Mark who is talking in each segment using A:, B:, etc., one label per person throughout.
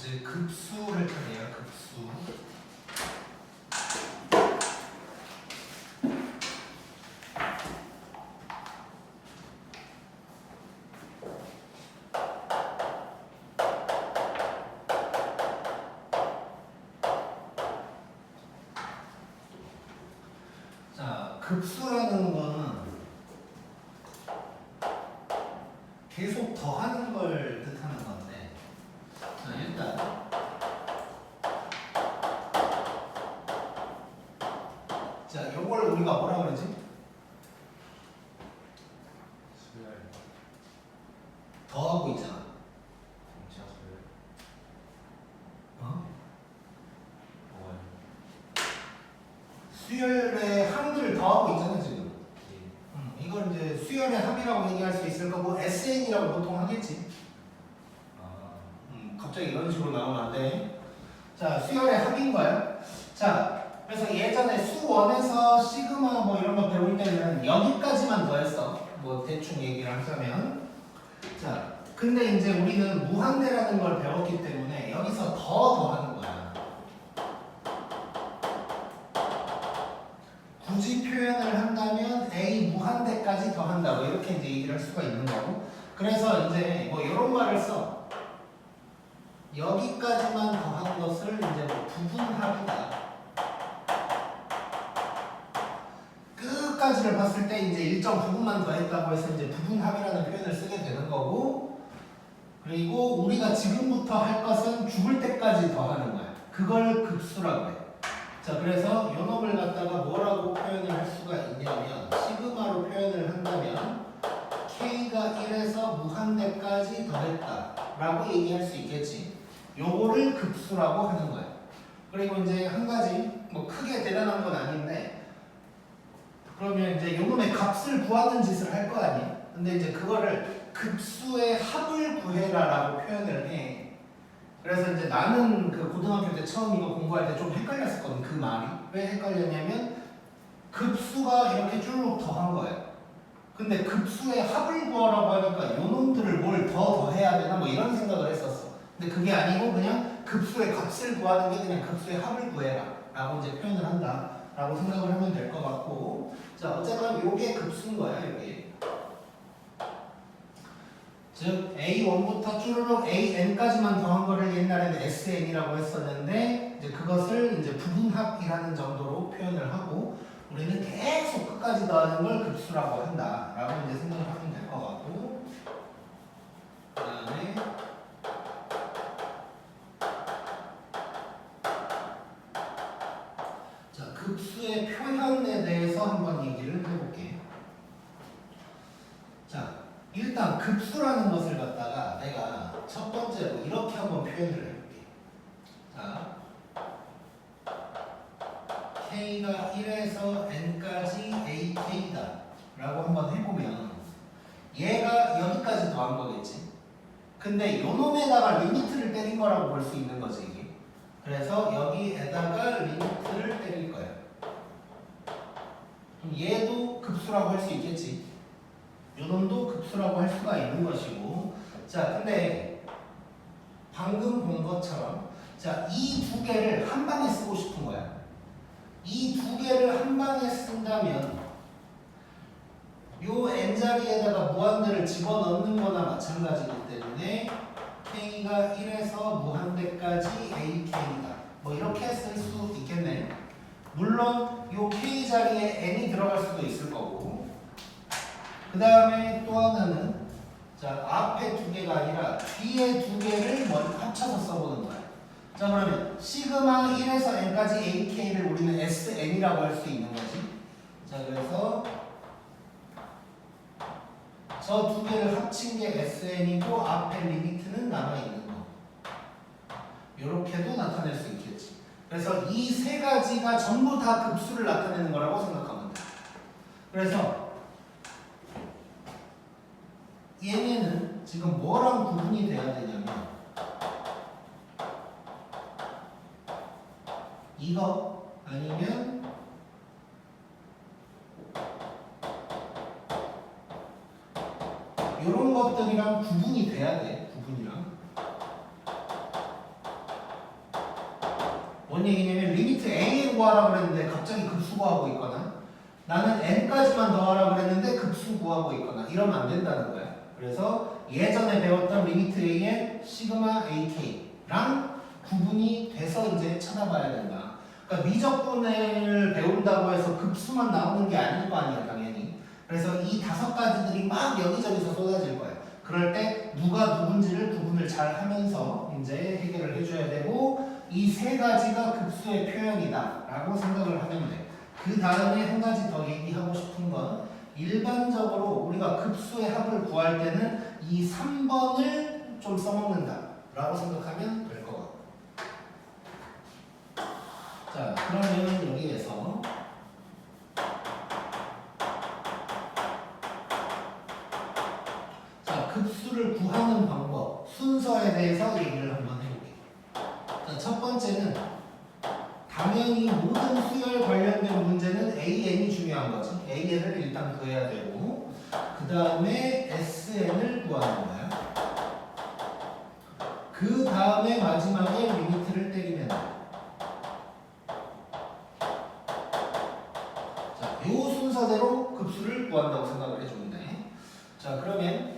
A: 이제 급수를 타네요. 급수. 자, 급수라는 거는 계속 더하는 걸 뜻하는 건데, 자, 일단 자, 요걸 우리가 뭐라 그러지?
B: 수열.
A: 더하고 있잖아.
B: 공차수열.
A: 어?
B: 뭐가요?
A: 수열의 합을 더하고 있잖아 지금.
B: 예.
A: 이걸 이제 수열의 합이라고 얘기할 수 있을 거고 SN이라고 보통 하겠지.
B: 아.
A: 갑자기 이런 식으로 나오면 안 돼. 자, 수열의 합인 거야. 자, 그래서 예전에 수원에서 시그마 뭐 이런 거 배울 때는 여기까지만 더했어. 뭐 대충 얘기를 하자면. 자, 근데 이제 우리는 무한대라는 걸 배웠기 때문에 여기서 더 더하는 거야. 굳이 표현을 한다면 A 무한대까지 더한다고 이렇게 이제 얘기를 할 수가 있는 거고. 그래서 이제 뭐 이런 말을 써. 여기까지만 더한 것을 이제 뭐 부분합이다. 끝까지를 봤을 때 이제 일정 부분만 더했다고 해서 이제 부분합이라는 표현을 쓰게 되는 거고, 그리고 우리가 지금부터 할 것은 죽을 때까지 더하는 거야. 그걸 급수라고 해. 자, 그래서 요 놈을 갖다가 뭐라고 표현을 할 수가 있냐면 시그마로 표현을 한다면 K가 1에서 무한대까지 더했다 라고 얘기할 수 있겠지. 요거를 급수라고 하는 거야. 그리고 이제 한 가지 뭐 크게 대단한 건 아닌데, 그러면 이제 요놈의 값을 구하는 짓을 할 거 아니야. 근데 이제 그거를 급수의 합을 구해라라고 표현을 해. 그래서 이제 나는 그 고등학교 때 처음 이거 공부할 때 좀 헷갈렸었거든. 그 말이 왜 헷갈렸냐면 급수가 이렇게 쭉 더한 거야. 근데 급수의 합을 구하라고 하니까 요놈들을 뭘 더 더해야 되나 뭐 이런 생각을 했었어. 근데 그게 아니고 그냥 급수의 값을 구하는 게 그냥 급수의 합을 구해라 라고 이제 표현을 한다 라고 생각을 하면 될 것 같고, 자, 어쨌든 요게 급수인 거야. 요게 즉 A1부터 쭈르륵 AN까지만 더한 거를 옛날에는 SN이라고 했었는데, 이제 그것을 이제 부분합이라는 정도로 표현을 하고, 우리는 계속 끝까지 더하는 걸 급수라고 한다 라고 이제 생각을 하면 될 것 같고, 그 다음에 자, 급수의 표현에 대해서 한번 얘기를 해볼게. 자, 일단 급수라는 것을 갖다가 내가 첫 번째로 이렇게 한번 표현을 해볼게. 자, K가 1에서 N까지 AK다 라고 한번 해보면 얘가 여기까지 더한 거겠지. 근데 요 놈에다가 리미트를 때린 거라고 볼 수 있는 거지 이게. 그래서 여기에다가 리미트를 때릴 거야. 그럼 얘도 급수라고 할 수 있겠지. 요 놈도 급수라고 할 수가 있는 것이고, 자, 근데 방금 본 것처럼 자, 이 두 개를 한 방에 쓰고 싶은 거야. 이 두 개를 한 방에 쓴다면 요 n자리에다가 무한대를 집어넣는 거나 마찬가지이기 때문에 K가 1에서 무한대까지 AK다 뭐 이렇게 쓸 수 있겠네. 물론 요 K 자리에 n이 들어갈 수도 있을 거고, 그 다음에 또 하나는 자, 앞에 두 개가 아니라 뒤에 두 개를 합쳐서 써보는 거야. 자, 그러면 시그마 1에서 n까지 AK를 우리는 SN이라고 할 수 있는 거지. 자, 그래서 저 두 개를 합친 게 SN이고 앞에 리미트는 남아있는 거. 이렇게도 나타낼 수 있겠지. 그래서 이 세 가지가 전부 다 급수를 나타내는 거라고 생각하면 돼. 그래서 얘네는 지금 뭐랑 구분이 돼야 되냐면 이거 아니면 이런 것들이랑 구분이 돼야 돼. 구분이랑. 뭔 얘기냐면 리미트 a를 구하라 그랬는데 갑자기 급수 구하고 있거나 나는 n까지만 더하라 그랬는데 급수 구하고 있거나 이러면 안 된다는 거야. 그래서 예전에 배웠던 리미트 a의 시그마 ak랑 구분이 돼서 이제 찾아봐야 된다. 그러니까 미적분을 배운다고 해서 급수만 나오는 게 아닐 거 아니야 당연히. 그래서 이 5가지들이 막 여기저기서 쏟아질 거야. 그럴 때 누가 누군지를 구분을 잘 하면서 이제 해결을 해줘야 되고 이 3가지가 급수의 표현이다 라고 생각을 하면 돼. 그 다음에 한 가지 더 얘기하고 싶은 건 일반적으로 우리가 급수의 합을 구할 때는 이 3번을 좀 써먹는다 라고 생각하면 될 것 같고. 자, 그러면 여기에서 자, 급수를 구하는 방법, 순서에 대해서 얘기를 한번 해볼게요. 자, 첫 번째는 당연히 모든 수열 관련된 문제는 AN이 중요한 거지. AN을 일단 구해야 되고 그 다음에 SN을 구하는 거야. 그 다음에 마지막에 리미트를 때리면 돼. 자, 이 순서대로 급수를 구한다고 생각을 해주면 돼. 자, 그러면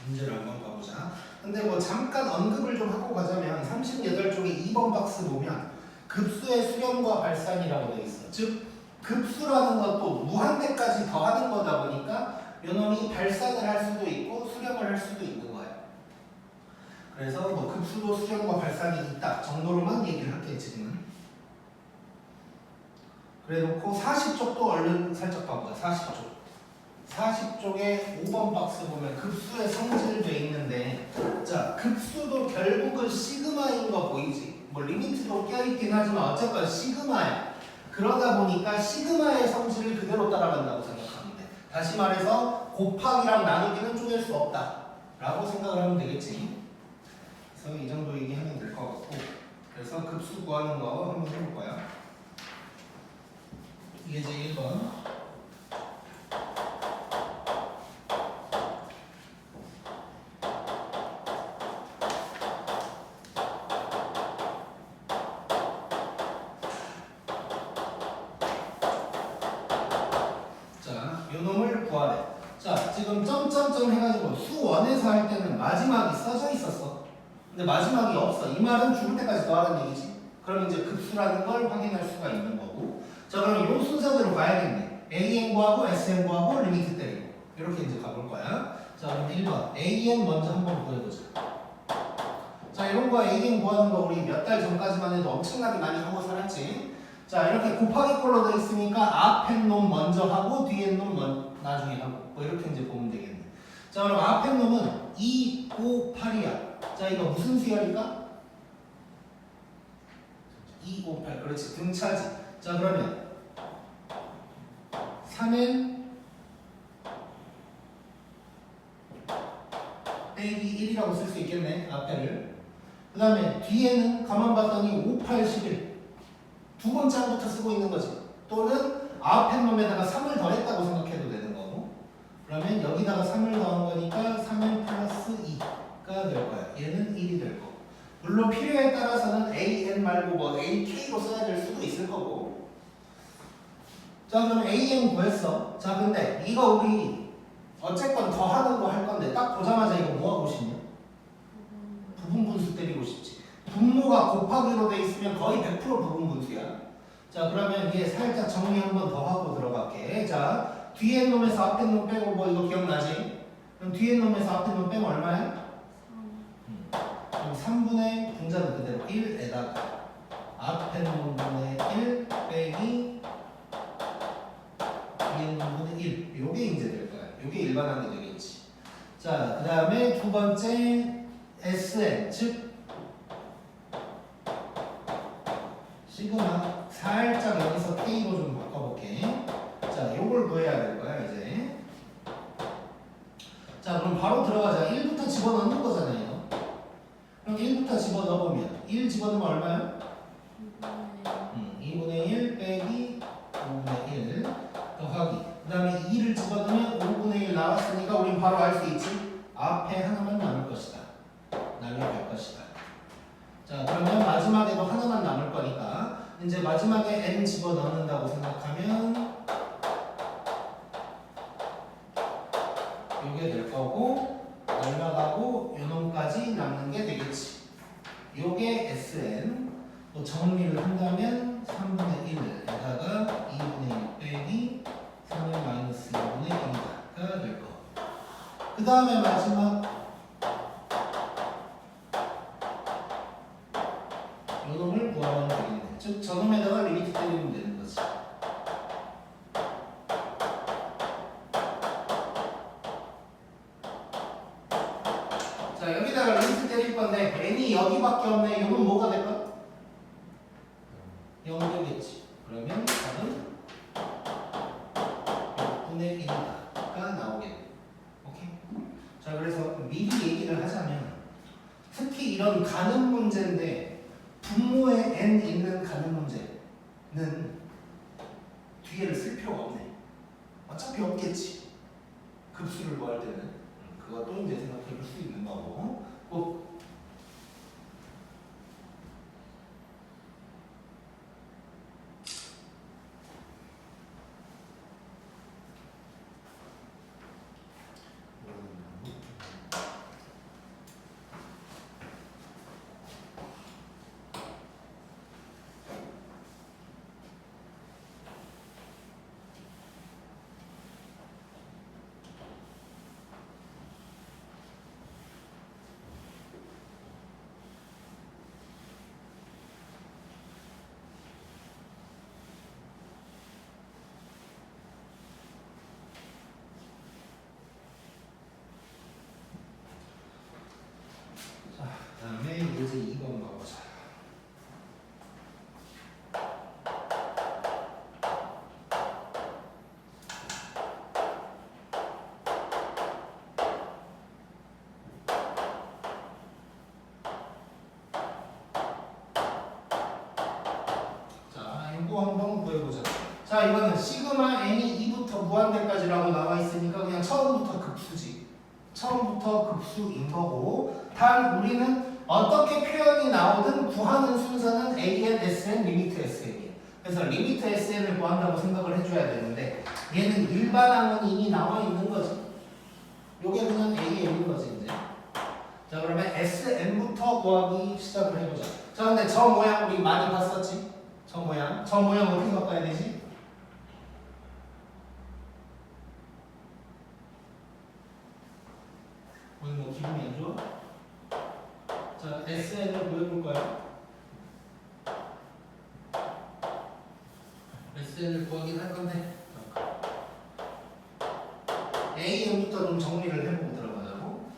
A: 문제를 한번 봐보자. 근데 뭐 잠깐 언급을 좀 하고 가자면 38쪽에 2번 박스 보면 급수의 수렴과 발산이라고 돼 있어. 즉 급수라는 것도 무한대까지 더하는 거다 보니까 요놈이 발산을 할 수도 있고 수렴을 할 수도 있는 거야. 그래서 뭐 급수도 수렴과 발산이 있다 정도로만 얘기를 할게 지금은. 그래 놓고 40쪽도 얼른 살짝 봐보자. 40쪽. 40쪽에 5번 박스 보면 급수의 성질돼 있는데 자 급수도 결국은 시그마인 거 보이지? 뭐 리미트도 껴있긴 하지만 어쨌건 시그마야. 그러다 보니까 시그마의 성질을 그대로 따라간다고 생각하면 돼. 다시 말해서 곱하기랑 나누기는 쪼갤 수 없다 라고 생각을 하면 되겠지. 그래서 이 정도 얘기하면 될 것 같고 그래서 급수 구하는 거 한번 해볼 거야. 이게 이제 1번. 자, 지금 점점점 해가지고 수1에서 할 때는 마지막이 써져 있었어. 근데 마지막이 없어. 이 말은 죽을 때까지 더하는 얘기지. 그럼 이제 급수라는 걸 확인할 수가 있는 거고. 자, 그럼 이 순서대로 가야겠네. AN 구하고 SN 구하고 리미트 때리고. 이렇게 이제 가볼 거야. 자, 그럼 1번. AN 먼저 한번 구해보자. 자, 이런 거 AN 구하는 거 우리 몇 달 전까지만 해도 엄청나게 많이 하고 살았지. 자, 이렇게 곱하기 꼴로 되어 있으니까 앞에 놈 먼저 하고 뒤에 놈 나중에 하고 뭐 이렇게 이제 보면 되겠네. 자, 그럼 앞에 놈은 2, 5, 8이야. 자, 이거 무슨 수열일까? 2, 5, 8. 그렇지. 등차지. 자, 그러면 3N 빼기 1이라고 쓸 수 있겠네. 앞에를. 그 다음에 뒤에는 가만 봤더니 5, 8, 11. 두 번째 항부터 쓰고 있는 거지. 또는 앞에 놈에다가 3을 더했다고 생각해도 되는 거고. 그러면 여기다가 3을 더한 거니까 3n 플러스 2가 될 거야. 얘는 1이 될 거고. 물론 필요에 따라서는 an 말고 뭐 ak로 써야 될 수도 있을 거고. 자, 그럼 an 구했어. 자, 근데 이거 우리 어쨌건 더하는 거 할 건데 딱 보자마자 이거 뭐 하고 싶냐? 부분분수 때리고 싶지. 분모가 곱하기로 돼 있으면 거의 100% 부분분수야. 자, 그러면 얘 살짝 정리 한번 더 하고 들어갈게. 자, 뒤에 놈에서 앞에 놈 빼고 뭐 이거 기억나지? 그럼 뒤에 놈에서 앞에 놈 빼면 얼마야? 그럼 3분의 분자는 그대로 1에다가 앞에 놈분의 1 빼기 뒤에 놈분의 1. 요게 이제 될 거야. 요게 일반항이 되겠지. 자, 그 다음에 두 번째 SN 즉 시그마 살짝 여기서 K로 좀 바꿔볼게. 자, 요걸 구해야 될 거야 이제. 자, 그럼 바로 들어가자. 1부터 집어넣는 거잖아요. 그럼 1부터 집어넣으면 1 집어넣으면 얼마야? 2분의 1 빼기 5분의 1 더하기 그 다음에 2를 집어넣으면 5분의 1 나왔으니까 우린 바로 알 수 있지. 앞에 하나만 남을 것이다. 날려갈 것이다. 자, 그러면 마지막에도 하나만 남을 거니까 이제 마지막에 n 집어넣는다고 생각하면 요게 될 거고 날라가고 요놈까지 남는 게 되겠지. 요게 Sn. 또 정리를 한다면 3분의 1에다가 2분의 1 빼기 3의 마이너스 2분의 1가 될 거. 그 다음에 마지막 요놈을 구하면 되겠네. 즉 저놈에다가 리미트 때리면 되는 거지. 자, 여기다가 리미트 때릴 건데 n이 여기밖에 없네. 요건 뭐가 될까? 0 되겠지. 그러면 답은 6분의 1이다가 나오겠네. 오케이? 자, 그래서 미리 얘기를 하자면 특히 이런 가능 문제인데 분모에 n 있는 가능 문제는 뒤에를 쓸 필요가 없네. 어차피 없겠지. 급수를 구할 때는 그것도 이제 생각해 볼 수 있는 거고. 다음에 이제 2번 가보자. 자, 이거 한번 구해보자. 자, 이거는 시그마 n이 2부터 무한대까지라고 나와 있으니까 그냥 처음부터 급수지. 처음부터 급수인 거고, 단 우리는 어떻게 표현이 나오든 구하는 순서는 AN, SN, 리미트 SN이에요. 그래서 리미트 SN을 구한다고 생각을 해줘야 되는데 얘는 일반항은 이미 나와 있는 거지. 요게 그냥 AN인 거지 이제. 자, 그러면 SN부터 구하기 시작을 해보자. 자, 근데 저 모양 우리 많이 봤었지? 저 모양 어떻게 바꿔야 되지? 오늘 뭐 기분이 안 좋아? 자, SN을 구해볼 거야. SN을 구하긴 할 건데 AN부터 좀 정리를 해보고 들어가자고.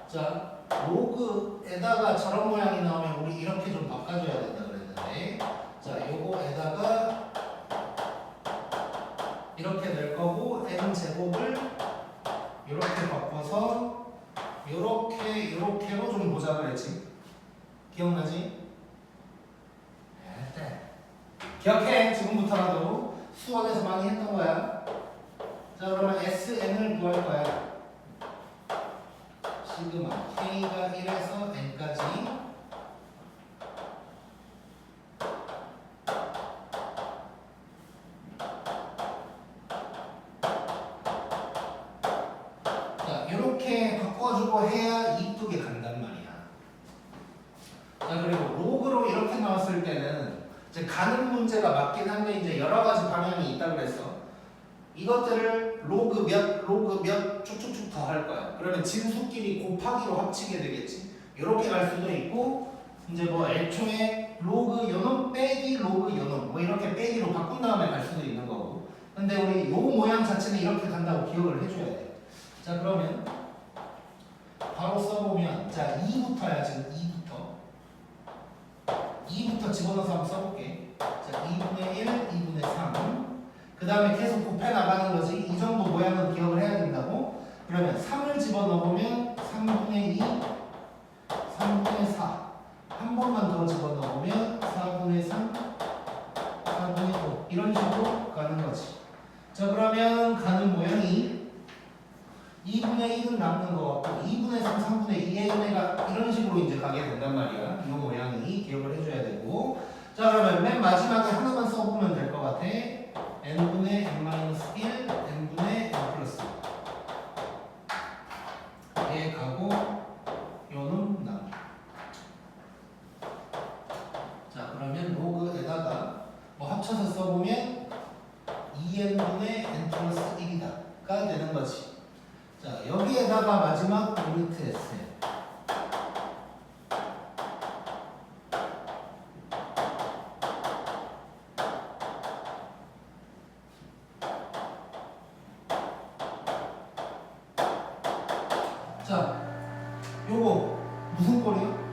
A: 자, 로그에다가 저런 모양이 나오면 우리 이렇게 좀 바꿔줘야 된다 그랬는데, 자, 요거에다가 이렇게 될 거고 n 제곱을 이렇게 바꿔서 요렇게로 좀 보자 그랬지. 기억나지? 네. 기억해. 지금부터라도 수원에서 많이 했던 거야. 자, 그러면 SN을 구할 거야. 시그마 K가 1에서 N까지. 자, 이렇게 바꿔주고 해야 이쁘게 간단 말이야. 자, 그리고 로그로 이렇게 나왔을 때는 이제 가는 문제가 맞긴 한데 이제 여러 가지 방향이 있다 그랬어. 이것들을 로그 몇 쭉쭉쭉 더 할 거야. 그러면 진수끼리 곱하기로 합치게 되겠지. 이렇게 갈 수도 있고, 이제 뭐 애초에 로그 요놈 빼기 로그 요놈 뭐 이렇게 빼기로 바꾼 다음에 갈 수도 있는 거고. 근데 우리 요 모양 자체는 이렇게 간다고 기억을 해줘야 돼. 자, 그러면 바로 써보면, 자, 2부터야. 지금 2부터 집어넣어서 한번 써볼게. 자, 2분의 1, 2분의 3. 그 다음에 계속 곱해 나가는 거지. 이 정도 모양은 기억을 해야 된다고. 그러면 3을 집어넣으면 3분의 2, 3분의 4. 한 번만 더 집어넣으면 4분의 3, 4분의 5. 이런 식으로 가는 거지. 자, 그러면 가는 모양이 2분의 2분의 1은 남는 거 같고 2분의 3, 3분의 2의 은혜가 이런 식으로 이제 가게 된단 말이야. 이 모양이 기억을 해줘야 되고. 자, 그러면 맨 마지막에 하나만 써보면 될 것 같아. n분의 n-1, n분의 n 플러스 얘 가고 요는 남. 자, 그러면 로그에다가 뭐 합쳐서 써보면 2n분의 n 플러스 1이다가 되는 거지. 자, 여기에다가 마지막 리미트 s. 자, 요거 무슨 꼴이요?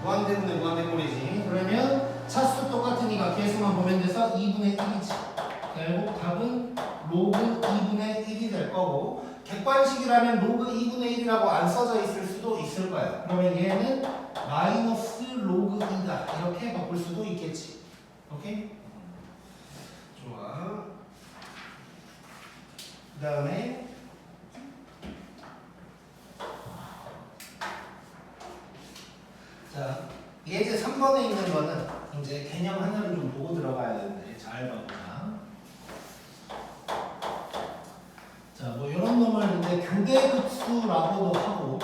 A: 무한대분의 무한대꼴이지. 그러면 차수 똑같으니까 개수만 보면 돼서 2분의 1이지. 결국 답은 로그 2분의 1이 될 거고, 객관식이라면 로그 2분의 1이라고 안 써져 있을 수도 있을 거야. 그러면 얘는 마이너스 로그 2다 이렇게 바꿀 수도 있겠지. 오케이? 좋아. 그 다음에 자, 예제 3번에 있는 거는 이제 개념 하나를 좀 보고 들어가야 되는데 잘 봐보자. 자, 뭐 이런 놈을 이제 교대급수라고도 하고,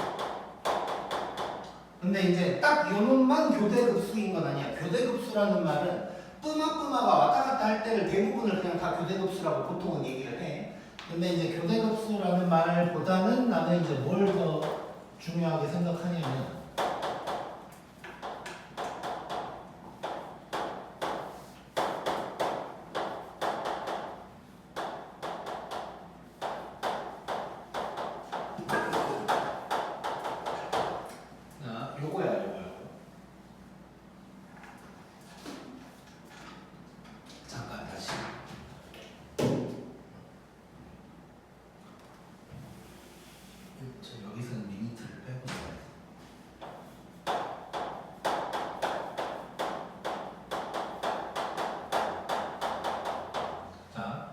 A: 근데 이제 딱 요 놈만 교대급수인 건 아니야. 교대급수라는 말은 뿜마가 왔다 갔다 할 때를 대부분을 그냥 다 교대급수라고 보통은 얘기를 해. 근데 이제 교대급수라는 말보다는 나는 이제 뭘 더 중요하게 생각하냐면, 여기서는 리미트를 빼고 자,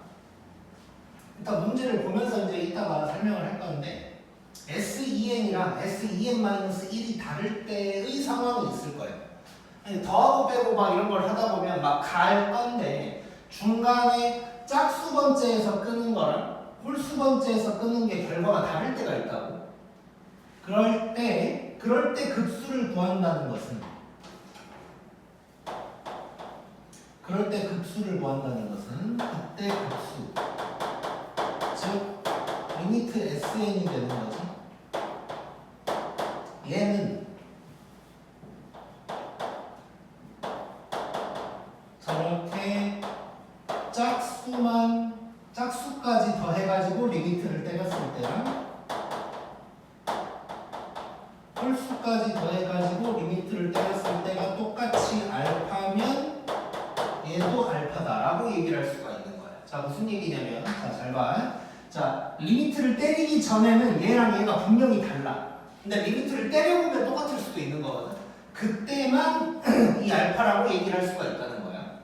A: 일단 문제를 보면서 이제 이따가 설명을 할 건데 SEN이랑 SEN-1이 다를 때의 상황이 있을 거예요. 아니, 더하고 빼고 막 이런 걸 하다 보면 막 갈 건데 중간에 짝수 번째에서 끄는 거랑 홀수 번째에서 끄는 게 결과가 다를 때가 있다고. 그럴 때 급수를 구한다는 것은 그때 급수 즉 리미트 SN이 되는 거지. 얘는 저렇게 짝수까지 더해가지고 리미트를 때렸을 때랑 홀수까지 더해가지고 리미트를 때렸을 때가 똑같이 알파면 얘도 알파다라고 얘기를 할 수가 있는 거야. 자, 무슨 얘기냐면, 자, 잘 봐. 자, 리미트를 때리기 전에는 얘랑 얘가 분명히 달라. 근데 리미트를 때려보면 똑같을 수도 있는 거거든. 그때만 이 알파라고 얘기를 할 수가 있다는 거야.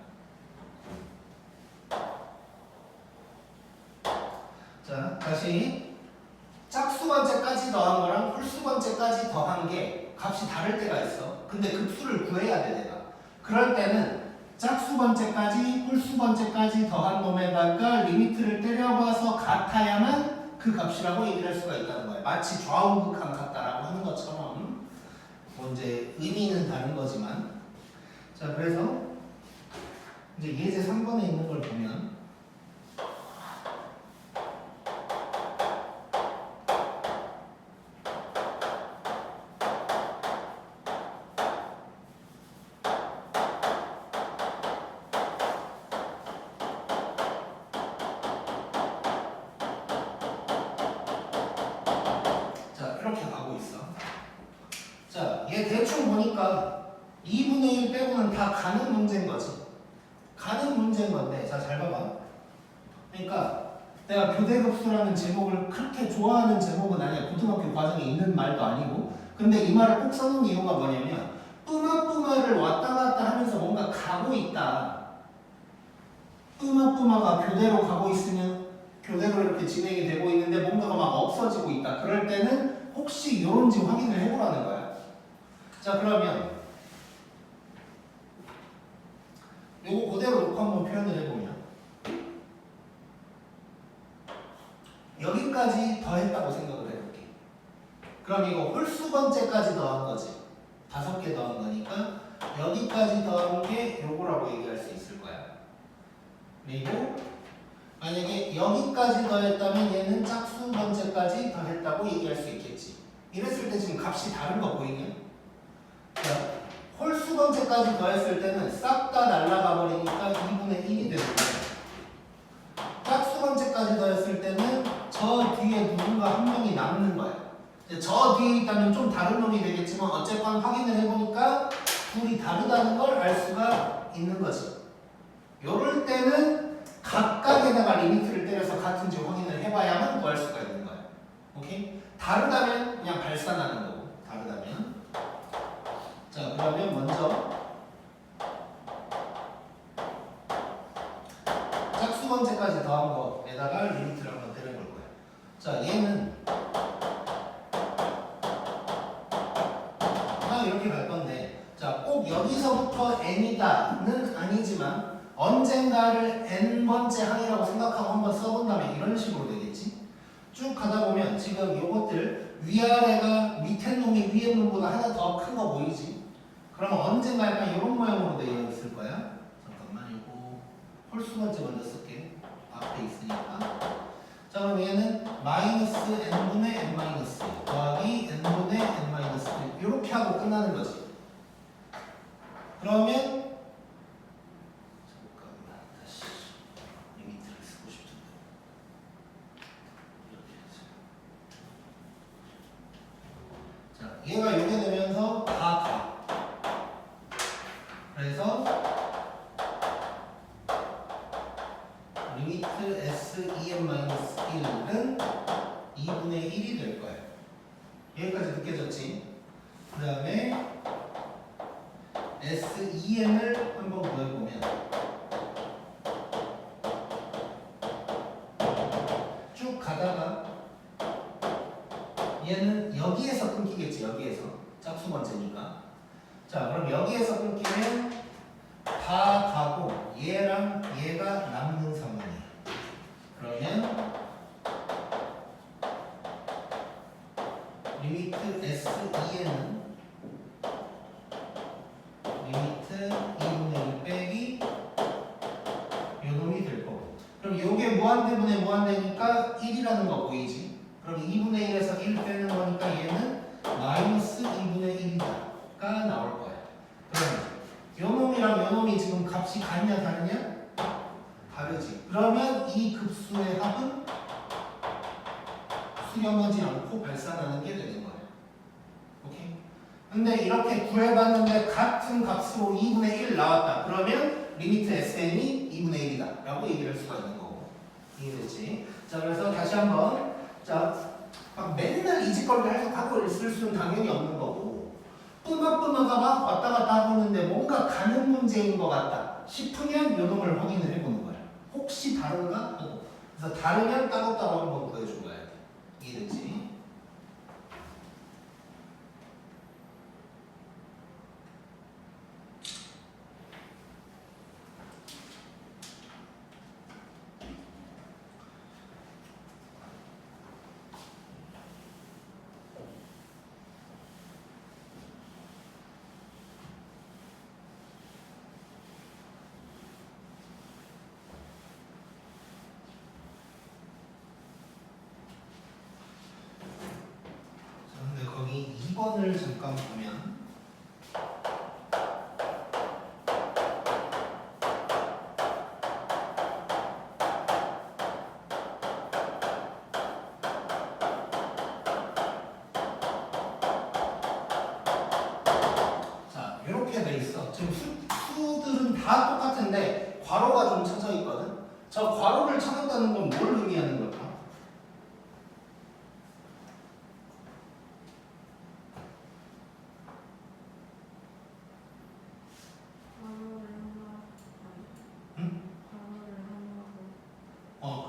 A: 자, 다시 짝수 번째까지 더한 거랑 홀수 번째까지 더한 게 값이 다를 때가 있어. 근데 급수를 구해야 돼, 내가. 그럴 때는 짝수 번째까지 홀수 번째까지 더한 놈에다가 리미트를 때려봐서 같아야만 그 값이라고 얘기를 할 수가 있다는 거야. 마치 좌우극한 같다라고 하는 것처럼. 뭐 이제 의미는 다른 거지만. 자, 그래서 이제 예제 3번에 있는 걸 보면 이렇게 가고 있어. 자, 얘 대충 보니까 2분의 1 빼고는 다 가는 문제인 거지. 가는 문제인 건데, 자, 잘 봐봐. 그러니까 내가 교대급수라는 제목을 그렇게 좋아하는 제목은 아니야. 고등학교 과정에 있는 말도 아니고. 근데 이 말을 꼭 써놓은 이유가 뭐냐면 뿜마를 왔다 갔다 하면서 뭔가 가고 있다. 뿜마가 교대로 가고 있으면 교대로 이렇게 진행이 되고 있는데 뭔가가 막 없어지고 있다. 그럴 때는 혹시 이런지 확인을 해보라는 거야. 자, 그러면 요거 그대로 놓고 한번 표현을 해보면 여기까지 더했다고 생각을 해볼게. 그럼 이거 홀수 번째까지 더한 거지. 5개 더한 거니까 여기까지 더한 게 요거라고 얘기할 수 있을 거야. 그리고 만약에 여기까지 더했다면 얘는 짝수 번째까지 더했다고 얘기할 수 있겠지. 이랬을 때 지금 값이 다른 거 보이냐? 자, 홀수 번째까지 더했을 때는 싹 다 날라가 버리니까 2분의 1이 되는 거야. 짝수 번째까지 더했을 때는 저 뒤에 누군가 한 명이 남는 거야. 저 뒤에 있다면 좀 다른 놈이 되겠지만 어쨌건 확인을 해보니까 둘이 다르다는 걸 알 수가 있는 거지. 요럴 때는 각각에다가 리미트를 때려서 같은지 확인을 해봐야만 구할 수가 있는 거야. 오케이? 다르다면 그냥 발산하는 거고. 다르다면. 자, 그러면 먼저 짝수 번째까지 더한 거에다가 리미트를 한번 때려볼 거야. 자, 얘는 이렇게 갈 건데, 자, 꼭 여기서부터 n이다는 아니지만 언젠가를 n번째 항이라고 생각하고 한번 써본다면 이런 식으로 되겠지. 쭉 가다 보면 지금 요것들 위아래가 밑에 놈이 위에 놈보다 하나 더 큰 거 보이지? 그러면 언젠가 약간 이런 모양으로 되어 있을 거야. 잠깐만, 이거 홀수 번째 먼저 쓸게. 앞에 있으니까. 자, 그럼 얘는 마이너스 n분의 n 마이너스 더하기 n분의 n 마이너스 1 이렇게 하고 끝나는 거지. 그러면 잠깐만 다시 리미트를 쓰고 싶은데 이렇게 하자. 자, 얘가 요게 되면서 다 가. 그래서 리미트 S2n-1은 2분의 1이 될 거예요. 여기까지 느껴졌지? 그 다음에 S2n을 한번 구해보면 쭉 가다가 얘는 여기에서 끊기겠지. 여기에서 짝수 번째니까. 자, 그럼 여기에서 끊기면 다 가고 얘랑 얘가 남는 상황이에요. 그러면 리미트 S2n은 리미트 2분의 1 빼기 요놈이 될 거고. 그럼 요게 무한대분의 무한대니까 1이라는 거 보이지? 그럼 2분의 1에서 1 빼는 거니까 얘는 마이너스 2분의 1이다가 나올 거야. 그러면 요놈이랑 요놈이 지금 값이 같냐 다르냐? 다르지. 그러면 이 급수의 합은 수렴하지 않고 발산하는 게 되는 거예요. 오케이? 근데 이렇게 구해봤는데 같은 값으로 2분의 1 나왔다. 그러면 리미트 SN이 2분의 1이다 라고 얘기를 할 수가 있는 거고. 이해됐지? 자, 그래서 다시 한번 자, 막 맨날 이 짓거리를 해서 갖고 있을 수는 당연히 없는 거고 뿜어가 막 왔다 갔다 하고 있는데 뭔가 가는 문제인 것 같다 싶으면 요 놈을 확인을 해보는 거야. 혹시 다른가? 하고. 그래서 다르면 따로따로 한번 구해준 거야. 이해됐지? 근데 거기 2번을 잠깐 보면 자, 이렇게 돼 있어. 지금 수들은 다 똑같은데 괄호가 좀 쳐져 있거든. 저 괄호를 쳐놨다는 건 뭘 의미하는 걸까?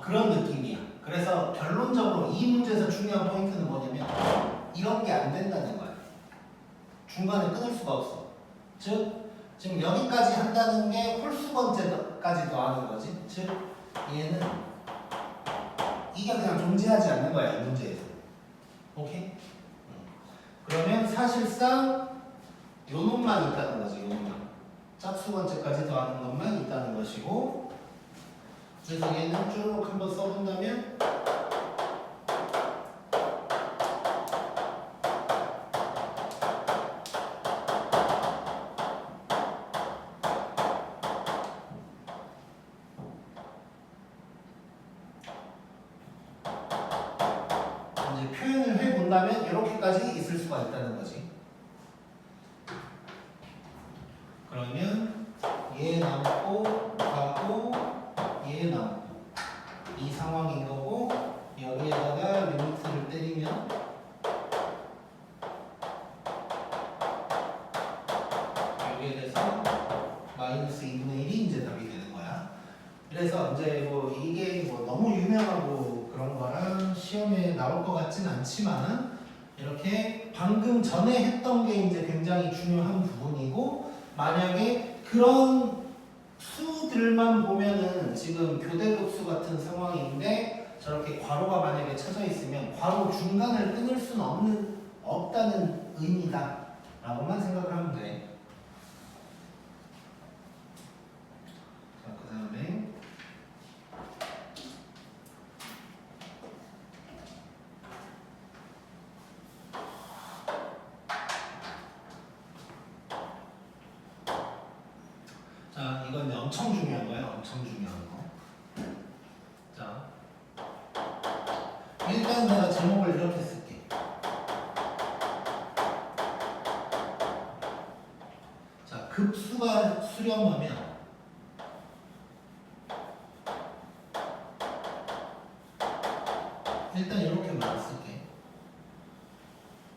A: 그런 느낌이야. 결론적으로 이 문제에서 중요한 포인트는 뭐냐면 이런 게 안 된다는 거야. 중간에 끊을 수가 없어. 즉 지금 여기까지 한다는 게 홀수번째까지 더하는 거지. 즉 얘는 이게 그냥 존재하지 않는 거야, 이 문제에서. 오케이? 그러면 사실상 요 놈만 있다는 거지, 요 놈만. 짝수번째까지 더하는 것만 있다는 것이고, 그래서 얘는 쭉 한번 써본다면 이제 표현을 해본다면 이렇게까지 있을 수가 있다는 거지. 그러면 얘 남고 가고 얘 남고 이 상황인 거고, 여기에다가 리미트를 때리면 여기에 대해서 마이너스 2분의 1이 이제 답이 되는 거야. 그래서 이제 뭐 이게 뭐 너무 유명하고 그런 거랑 시험에 나올 것 같진 않지만 이렇게 방금 전에 했던 게 이제 굉장히 중요한 부분이고, 만약에 그런 수들만 보면은 지금 교대급수 같은 상황인데 저렇게 괄호가 만약에 쳐져 있으면 괄호 중간을 끊을 수는 없다는 의미다 라고만 생각을 하면 돼. 자, 그 다음에 자, 이건 이제 엄청 중요한 거야. 엄청 중요한 거. 자, 일단 내가 제목을 이렇게 쓸게. 자, 급수가 수렴하면 일단 이렇게만 쓸게.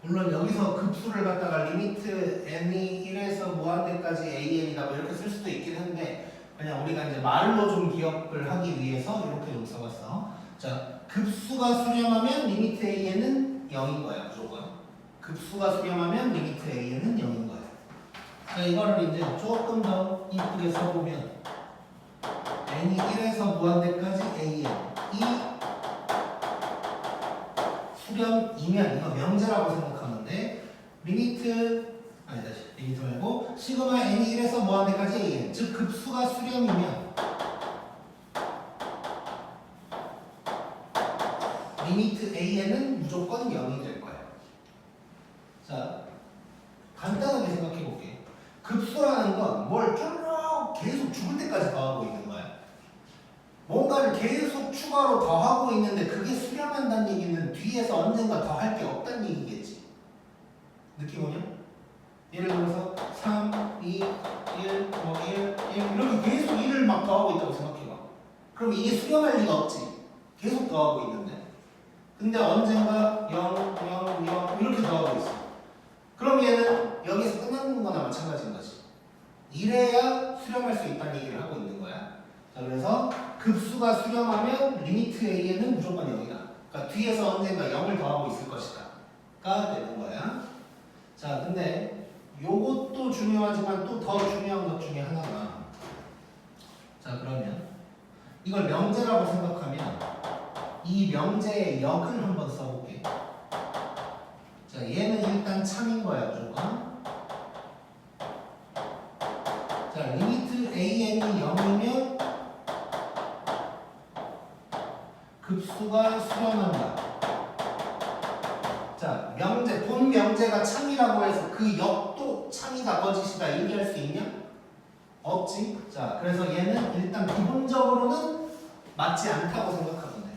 A: 물론 여기서 급수를 갖다가 리미트 n이 1에서 무한대까지 an이다 뭐 이렇게 쓸 수도 있긴 한데, 그냥 우리가 이제 말로 좀 기억을 하기 위해서 이렇게 좀 써봤어. 자, 급수가 수렴하면 리미트 an은 0인 거야, 무조건. 급수가 수렴하면 리미트 an은 0인 거야. 자, 이거를 이제 조금 더 이쁘게 써보면 n이 1에서 무한대까지 an 이 수렴이면 이거 명제라고 생각하면 돼. 리미트 말고 시그마 n이 1에서 무한대까지 an, 즉 급수가 수렴이면 리미트 an은 무조건 0이 될 거야. 자, 간단하게 생각해 볼게. 급수라는 건 뭘 쭉 계속 죽을 때까지 더하고 있는 거야. 뭔가를 계속 추가로 더하고 있는데 그게 수렴한다는 얘기는 뒤에서 언젠가 더 할 게 없다는 얘기겠지. 느낌 오냐? 예를 들어서 3, 2, 1, 뭐 1, 1 이렇게 계속 1을 막 더하고 있다고 생각해봐. 그럼 이게 수렴할 리가 없지. 계속 더하고 있는데. 근데 언젠가 0, 0, 0 이렇게 더하고 있어. 그럼 얘는 여기서 끝나는 거나 마찬가지인 거지. 이래야 수렴할 수 있다는 얘기를 하고 있는 거야. 자, 그래서 급수가 수렴하면 리미트 a는 무조건 0이다. 그러니까 뒤에서 언젠가 0을 더하고 있을 것이다 가 되는 거야. 자, 근데 요것도 중요하지만 또 더 중요한 것 중에 하나가, 자, 그러면 이걸 명제라고 생각하면 이 명제의 역을 한번 써볼게. 자, 얘는 일단 참인 거야, 무조건. 자, 리미트 an이 0이면 급수가 수렴한다. 자, 명제, 본 명제가 참이라고 해서 그 역도 참이다, 거짓이다 얘기할 수 있냐? 없지. 자, 그래서 얘는 일단 기본적으로는 맞지 않다고 생각하면 돼.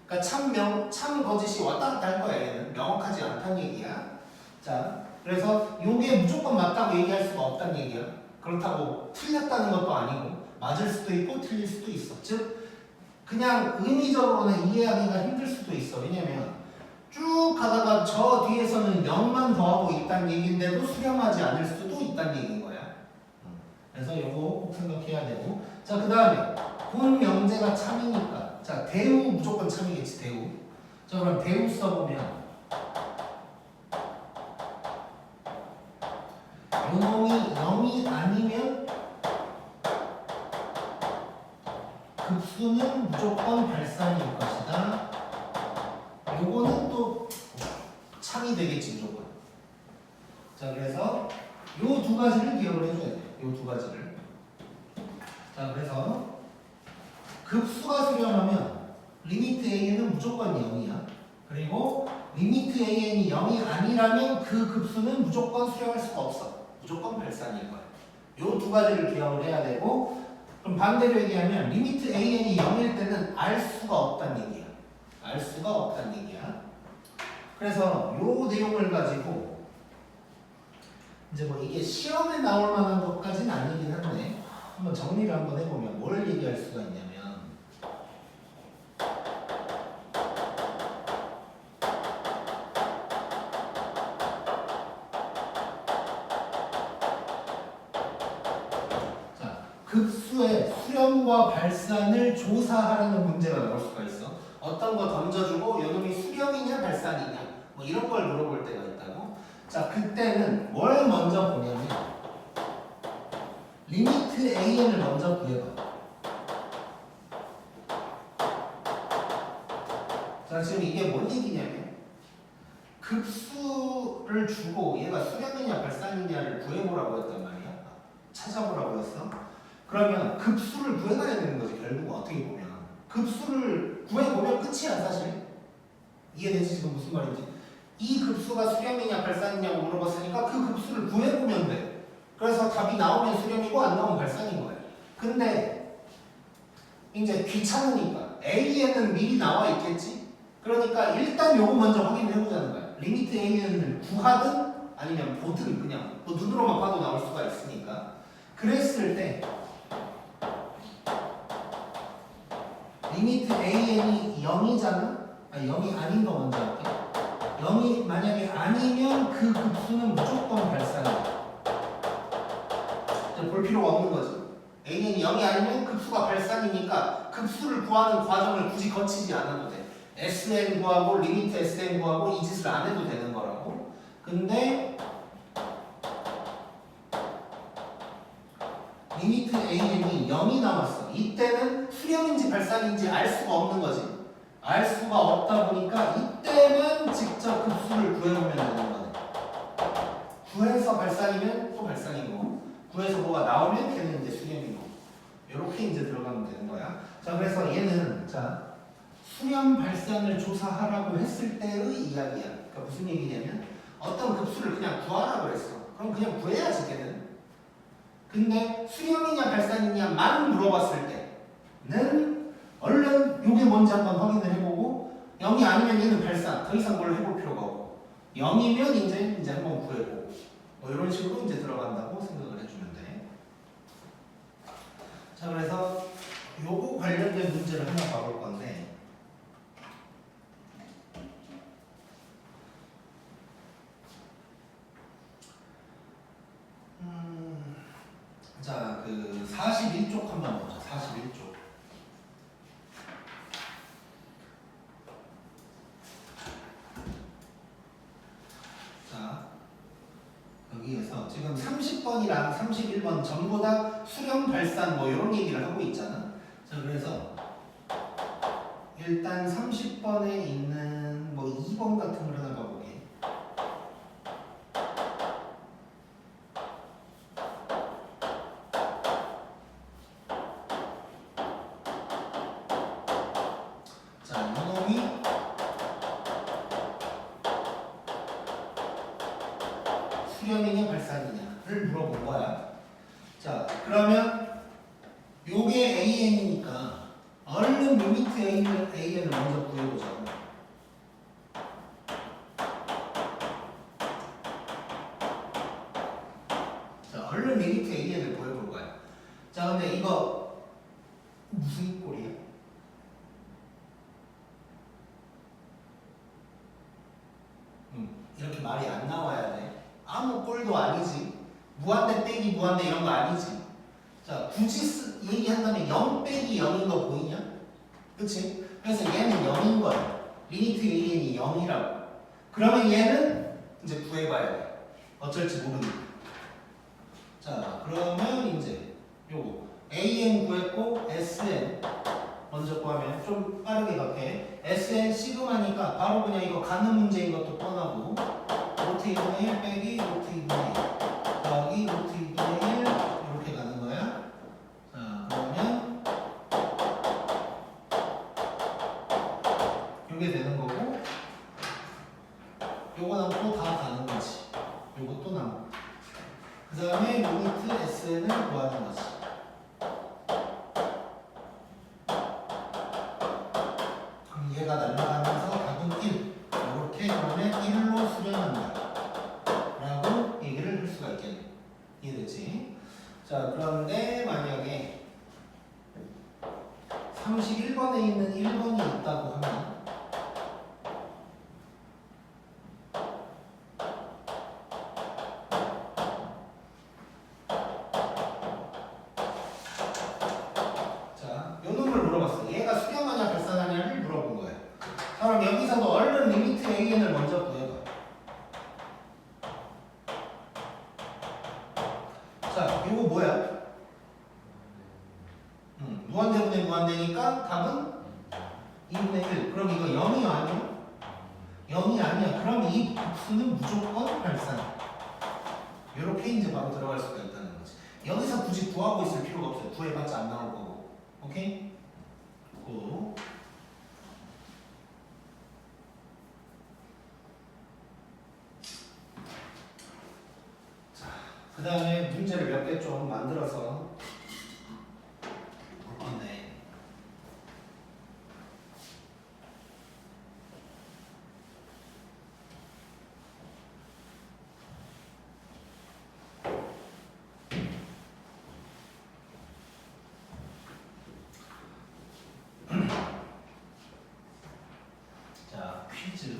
A: 그러니까 참, 거짓이 왔다 갔다 할 거야. 얘는 명확하지 않다는 얘기야. 자, 그래서 요게 무조건 맞다고 얘기할 수가 없다는 얘기야. 그렇다고 틀렸다는 것도 아니고 맞을 수도 있고 틀릴 수도 있어. 즉 그냥 의미적으로는 이해하기가 힘들 수도 있어. 왜냐면 쭉 가다가 저 뒤에서는 0만 더하고 있다는 얘기인데도 수렴하지 않을 수도 있다는 얘기인 거야. 그래서 이거 꼭 생각해야 되고. 자, 그 다음에 본 명제가 참이니까. 자, 대우 무조건 참이겠지, 대우. 자, 그럼 대우 써보면 요놈이 0이 아니면 급수는 무조건 발산일 것이다. 요거는 또 참이 되겠지, 무조건. 자, 그래서 요 두 가지를 기억을 해줘야 돼. 요 두 가지를. 자, 그래서 급수가 수렴하면 리미트 a는 무조건 0이야. 그리고 리미트 an이 0이 아니라면 그 급수는 무조건 수렴할 수가 없어. 무조건 발산일 거야. 요 두 가지를 기억을 해야 되고, 그럼 반대로 얘기하면 리미트 an이 0일 때는 알 수가 없다는 얘기야. 알 수가 없다는 얘기야. 그래서 요 내용을 가지고 이제 뭐 이게 시험에 나올 만한 것까지는 아니긴 한데 한번 정리를 한번 해보면 뭘 얘기할 수가 있냐면, 급수의 수렴과 발산을 조사하라는 문제가 나올 수가 있어. 어떤 거 던져주고 요놈이 수렴이냐 발산이냐 뭐 이런 걸 물어볼 때가 있다고. 자, 그때는 뭘 먼저 보냐면 리미트 an을 먼저 구해봐. 자, 지금 이게 뭔 얘기냐면 급수를 주고 얘가 수렴이냐 발산이냐를 구해보라고 했단 말이야. 찾아보라고 했어. 그러면 급수를 구해놔야 되는 거지. 결국 어떻게 보면 급수를 구해보면 끝이야 사실. 이해되지 지금 무슨 말인지? 이 급수가 수렴이냐 발산이냐고 물어봤으니까 그 급수를 구해보면 돼. 그래서 답이 나오면 수렴이고 안 나오면 발산인 거야. 근데 이제 귀찮으니까 A에는 미리 나와 있겠지? 그러니까 일단 요거 먼저 확인을 해보자는 거야. 리미트 A를 구하든 아니면 보든 그냥 뭐 눈으로만 봐도 나올 수가 있으니까. 그랬을 때 리미트 an이 0이잖아? 0이 아닌 거 먼저 할게. 0이 만약에 아니면 그 급수는 무조건 발산이야. 볼 필요가 없는 거지. an이 0이 아니면 급수가 발산이니까 급수를 구하는 과정을 굳이 거치지 않아도 돼. sn 구하고 리미트 sn 구하고 이 짓을 안 해도 되는 거라고. 근데 리미트 an이 0이 나왔어. 이때는 수렴인지 발산인지 알 수가 없는 거지. 알 수가 없다 보니까 이때만 직접 급수를 구해보면 되는 거네. 구해서 발산이면 또 발산인 거고, 구해서 뭐가 나오면 걔는 이제 수렴인 거고. 이렇게 이제 들어가면 되는 거야. 자, 그래서 얘는 자 수렴 발산을 조사하라고 했을 때의 이야기야. 그러니까 무슨 얘기냐면 어떤 급수를 그냥 구하라고 그랬어. 그럼 그냥 구해야지 걔는. 근데 수렴이냐 발산이냐만 물어봤을 때는 얼른 요게 뭔지 한번 확인을 해보고 0이 아니면 얘는 발산, 더 이상 뭘 해볼 필요가 없고 0이면 이제 한번 구해보고 뭐 이런 식으로 이제 들어간다고 생각을 해주면 돼. 자, 그래서 요거 관련된 문제를 하나 봐볼 건데, 자, 그 41쪽 한번 보자. 41쪽. 자, 여기에서 지금 30번이랑 31번 전부 다 수렴 발산 뭐 이런 얘기를 하고 있잖아. 자, 그래서 일단 30번에 있는 뭐 2번 같은 걸 하나 봐볼게. 수렴이냐 발산이냐를 물어본 거야. 자, 그러면 요게 an이니까 얼른 리미트 an을 먼저 구해보자고. 자, 얼른 리미트 an을 구해볼 거야. 자, 근데 이거 무슨 꼴이야? 이렇게 말이 안 나와야 돼. 아무 꼴도 아니지. 무한대 빼기 무한대 이런 거 아니지. 자, 굳이 얘기한다면 0 빼기 0인 거 보이냐? 그치? 그래서 얘는 0인 거야. 리미트 AN이 0이라고. 그러면 얘는 이제 구해봐야 돼. 어쩔지 모르니까. 자, 그러면 이제 요거 AN 구했고 SN 먼저 구하면 좀 빠르게 갈게. SN 시그마니까 바로 그냥 이거 가는 문제인 것도 뻔하고 루트 2분의 1 빼기 루트 2분의 1 더하기 루트 2분의 1 이렇게 가는 거야. 자, 그러면 요게 되는 거고 요거 남고 다 가는 거지. 요것도 남고 그 다음에 리미트 SN을 구하는 거지. 그럼 얘가 날아가면서 답은 1 이렇게 그러면 1로 수렴한다 라고 얘기를 할 수가 있겠네. 이해되지? 자, 그런데 만약에 31번에 있는 1번이 있다고 하면 자, 요 놈을 물어봤어. 얘가 수렴하냐 발산하냐를 물어본 거야. 자, 그럼 여기서도 얼른 리미트 AN을 먼저 구해봐. 자, 이거 뭐야? 무한대분의 무한대니까 답은 2분의 1. 그럼 이거 0이 아니야? 0이 아니야. 그럼 이 복수는 무조건 발산. 이렇게 이제 바로 들어갈 수가 있다는 거지. 여기서 굳이 구하고 있을 필요가 없어요. 구해봤자 안 나올 거고. 오케이? 고. 자, 그 다음에 문제를 몇 개 좀 만들어서 볼 건데. 자, 퀴즈.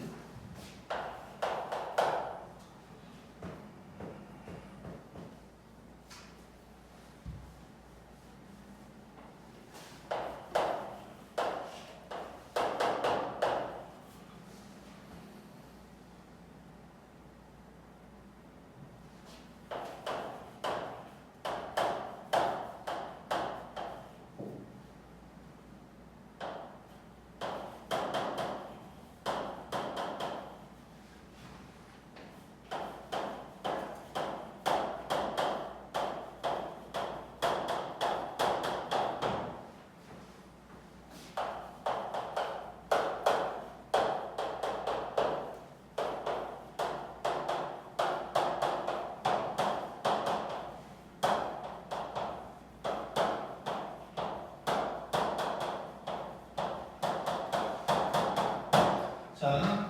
A: 자,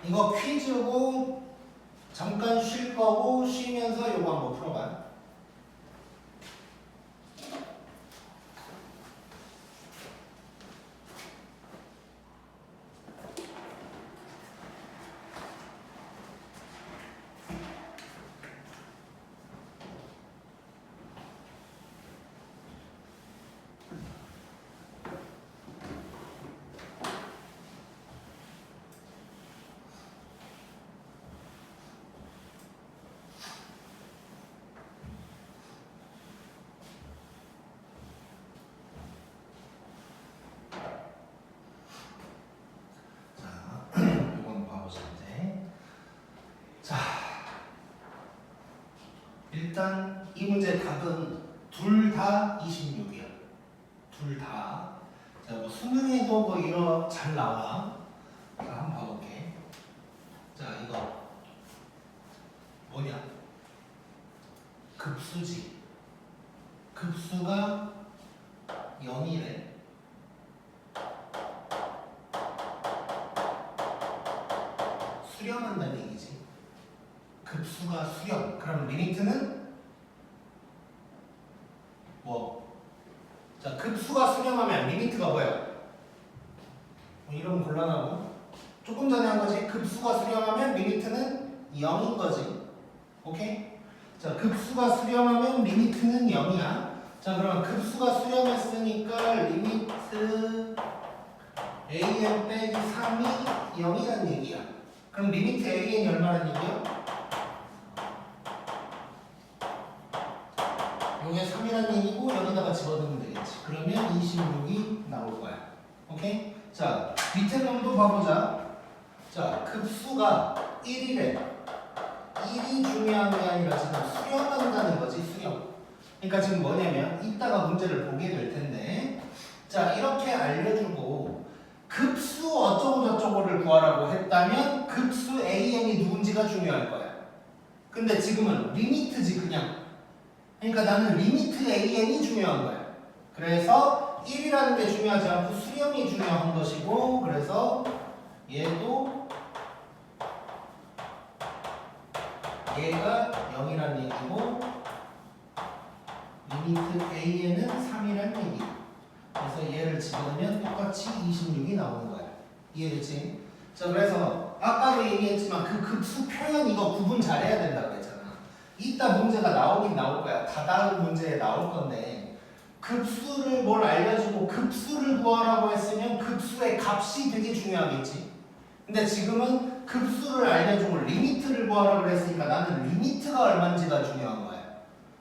A: 이거 퀴즈고 잠깐 쉴 거고 쉬면서 요거 한번 풀어봐. 요건 봐보자 이제. 자, 일단 이 문제 답은 둘 다 26이야. 둘 다. 자, 뭐 수능에도 뭐 이런 잘 나와. 자, 한번 봐볼게. 자, 이거 뭐냐? 급수지. 급수가 0이래. 수렴한다는 얘기지. 급수가 수렴. 그럼 리미트는 뭐? 자, 급수가 수렴하면 리미트가 뭐야? 뭐 이러면 곤란하고. 조금 전에 한 거지. 급수가 수렴하면 리미트는 0인 거지. 오케이? 자, 급수가 수렴하면 리미트는 0이야. 자, 그럼 급수가 수렴했으니까 리미트 an 빼기 3이 0이란 얘기야. 그럼 리미트 an이 얼마란 얘기야? 요게 3이란 얘기고 여기다가 집어넣으면 되겠지. 그러면 26이 나올 거야. 오케이? 자, 밑에 놈도 봐보자. 자, 급수가 1이래. 1이 중요한 게 아니라 지금 수렴한다는 거지, 수렴. 그러니까 지금 뭐냐면 이따가 문제를 보게 될 텐데, 자, 이렇게 알려주고 급수 어쩌고 저쩌고를 구하라고 했다면 급수 an이 누군지가 중요할 거야. 근데 지금은 리미트지 그냥. 그러니까 나는 리미트 an이 중요한 거야. 그래서 1이라는 게 중요하지 않고 수렴이 중요한 것이고, 그래서 얘도 얘가 0이란 얘기고 리미트 an은 3이란 얘기. 그래서 얘를 집어넣으면 똑같이 26이 나오는 거야. 이해됐지? 자, 그래서 아까도 얘기했지만 그 급수 표현 이거 구분 잘해야 된다고 했잖아. 이따 문제가 나오긴 나올 거야. 다다음 문제에 나올 건데, 급수를 뭘 알려주고 급수를 구하라고 했으면 급수의 값이 되게 중요하겠지. 근데 지금은 급수를 알려주고 리미트를 구하라고 그랬으니까 나는 리미트가 얼마인지가 중요한 거야.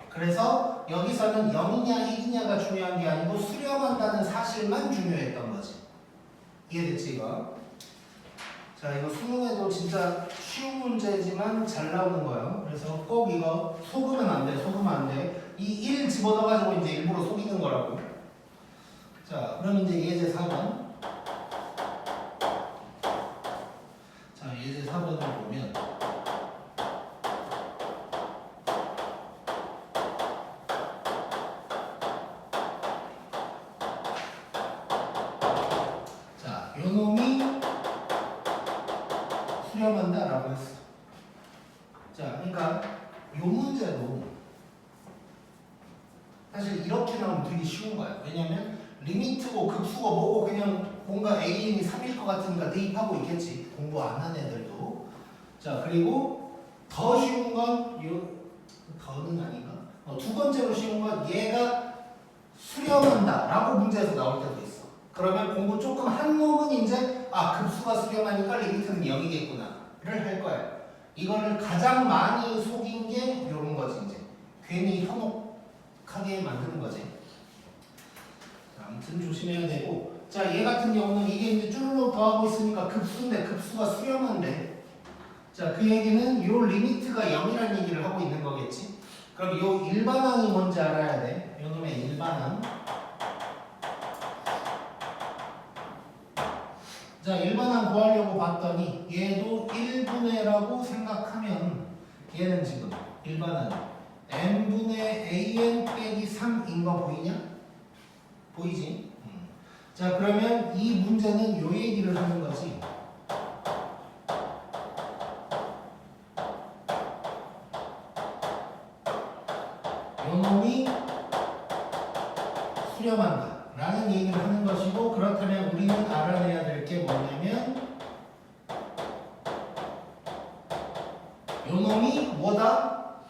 A: 그래서 여기서는 0이냐 1이냐가 중요한 게 아니고 수렴한다는 사실만 중요했던 거지. 이해됐지 이거? 자, 이거 수능에도 진짜 쉬운 문제지만 잘 나오는 거예요. 그래서 꼭 이거 속으면 안 돼. 속으면 안 돼. 이 1 집어넣어가지고 이제 일부러 속이는 거라고. 자, 그럼 이제 예제 4번. 자, 예제 4번을 보면 자, 요놈이 수렴한다 라고 했어. 자, 그러니까 요 문제도 사실 이렇게 나오면 되게 쉬운 거야. 왜냐면 리미트고 급수고 뭐고 그냥 뭔가 an이 3일 것 같으니까 대입하고 있겠지. 공부 안 한 애들도. 자, 그리고 더 쉬운 건 더는 아닌가? 두 번째로 쉬운 건 얘가 수렴한다 라고 문제에서 나올 때도 있어. 그러면 공부 조금 한 놈은 이제 급수가 수렴하니까 리미트는 0이겠구나 를 할 거야. 이거를 가장 많이 속인 게 이런 거지. 이제 괜히 현혹하게 만드는 거지. 아무튼 조심해야 되고, 자, 얘 같은 경우는 이게 이제 쭈르륵 더하고 있으니까 급수인데 급수가 수렴한데, 자, 그 얘기는 요 리미트가 0이라는 얘기를 하고 있는 거겠지. 그럼 요 일반항이 뭔지 알아야 돼. 요 놈의 일반항. 자, 일반항 구하려고 봤더니 얘도 1분의라고 생각하면 얘는 지금 일반항 n분의 an 빼기 3인 거 보이냐? 보이지? 자, 그러면 이 문제는 요 얘기를 하는 거지. 요 놈이 수렴한다 라는 얘기를 하는 것이고, 그렇다면 우리는 알아내야 될 게 뭐냐면 요 놈이 뭐다?